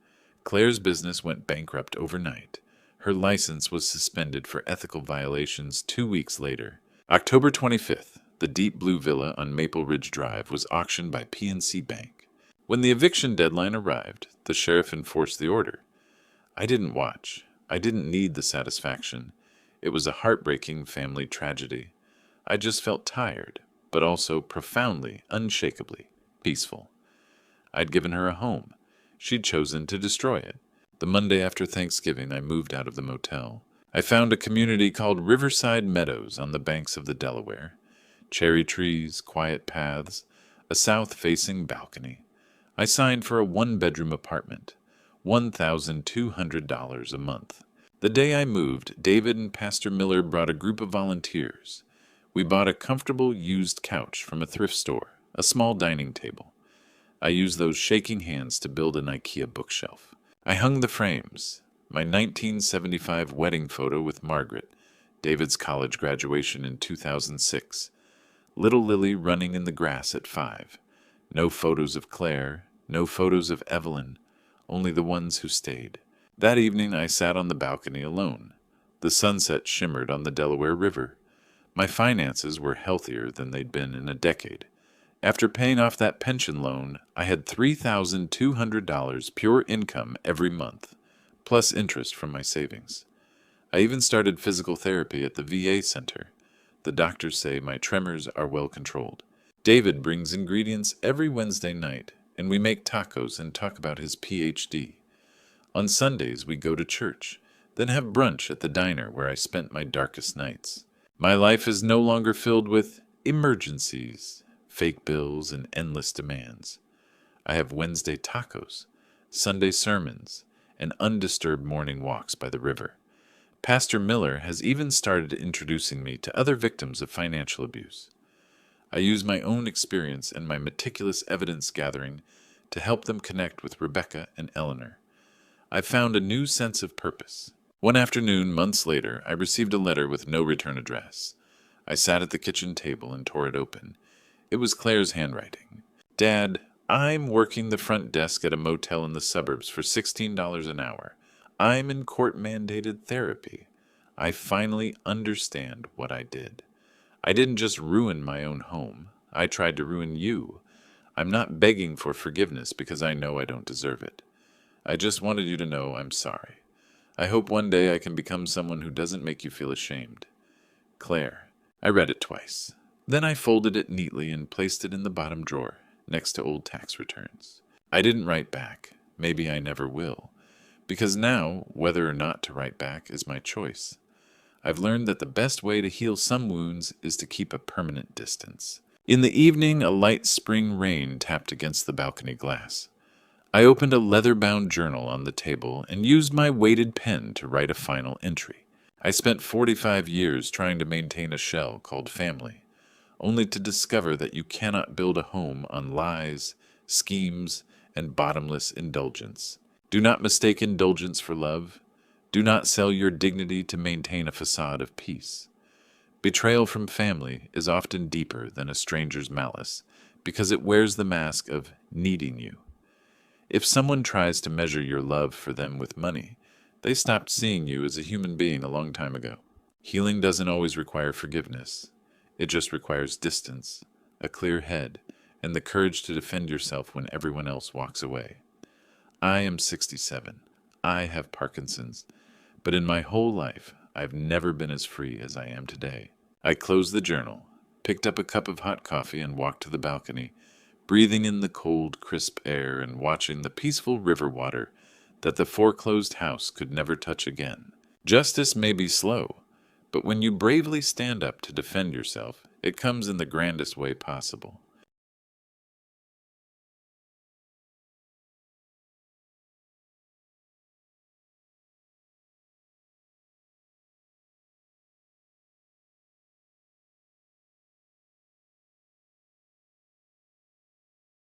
Claire's business went bankrupt overnight. Her license was suspended for ethical violations 2 weeks later. October 25th, the deep blue villa on Maple Ridge Drive was auctioned by PNC Bank. When the eviction deadline arrived, the sheriff enforced the order. I didn't watch. I didn't need the satisfaction. It was a heartbreaking family tragedy. I just felt tired, but also profoundly, unshakably peaceful. I'd given her a home. She'd chosen to destroy it. The Monday after Thanksgiving, I moved out of the motel. I found a community called Riverside Meadows on the banks of the Delaware. Cherry trees, quiet paths, a south-facing balcony. I signed for a one-bedroom apartment, $1,200 a month. The day I moved, David and Pastor Miller brought a group of volunteers. We bought a comfortable used couch from a thrift store, a small dining table. I used those shaking hands to build an IKEA bookshelf. I hung the frames, my 1975 wedding photo with Margaret, David's college graduation in 2006, little Lily running in the grass at 5. No photos of Claire, no photos of Evelyn, only the ones who stayed. That evening I sat on the balcony alone. The sunset shimmered on the Delaware River. My finances were healthier than they'd been in a decade. After paying off that pension loan, I had $3,200 pure income every month, plus interest from my savings. I even started physical therapy at the VA center. The doctors say my tremors are well controlled. David brings ingredients every Wednesday night, and we make tacos and talk about his PhD. On Sundays, we go to church, then have brunch at the diner where I spent my darkest nights. My life is no longer filled with emergencies, fake bills, and endless demands. I have Wednesday tacos, Sunday sermons, and undisturbed morning walks by the river. Pastor Miller has even started introducing me to other victims of financial abuse. I use my own experience and my meticulous evidence gathering to help them connect with Rebecca and Eleanor. I found a new sense of purpose. One afternoon, months later, I received a letter with no return address. I sat at the kitchen table and tore it open. It was Claire's handwriting. Dad, I'm working the front desk at a motel in the suburbs for $16 an hour. I'm in court-mandated therapy. I finally understand what I did. I didn't just ruin my own home. I tried to ruin you. I'm not begging for forgiveness because I know I don't deserve it. I just wanted you to know I'm sorry. I hope one day I can become someone who doesn't make you feel ashamed. Claire. I read it twice. Then I folded it neatly and placed it in the bottom drawer, next to old tax returns. I didn't write back. Maybe I never will. Because now, whether or not to write back is my choice. I've learned that the best way to heal some wounds is to keep a permanent distance. In the evening, a light spring rain tapped against the balcony glass. I opened a leather-bound journal on the table and used my weighted pen to write a final entry. I spent 45 years trying to maintain a shell called family, only to discover that you cannot build a home on lies, schemes, and bottomless indulgence. Do not mistake indulgence for love. Do not sell your dignity to maintain a facade of peace. Betrayal from family is often deeper than a stranger's malice because it wears the mask of needing you. If someone tries to measure your love for them with money, they stopped seeing you as a human being a long time ago. Healing doesn't always require forgiveness. It just requires distance, a clear head, and the courage to defend yourself when everyone else walks away. I am 67. I have Parkinson's, but in my whole life, I've never been as free as I am today. I closed the journal, picked up a cup of hot coffee, and walked to the balcony, breathing in the cold, crisp air and watching the peaceful river water that the foreclosed house could never touch again. Justice may be slow, but when you bravely stand up to defend yourself, it comes in the grandest way possible.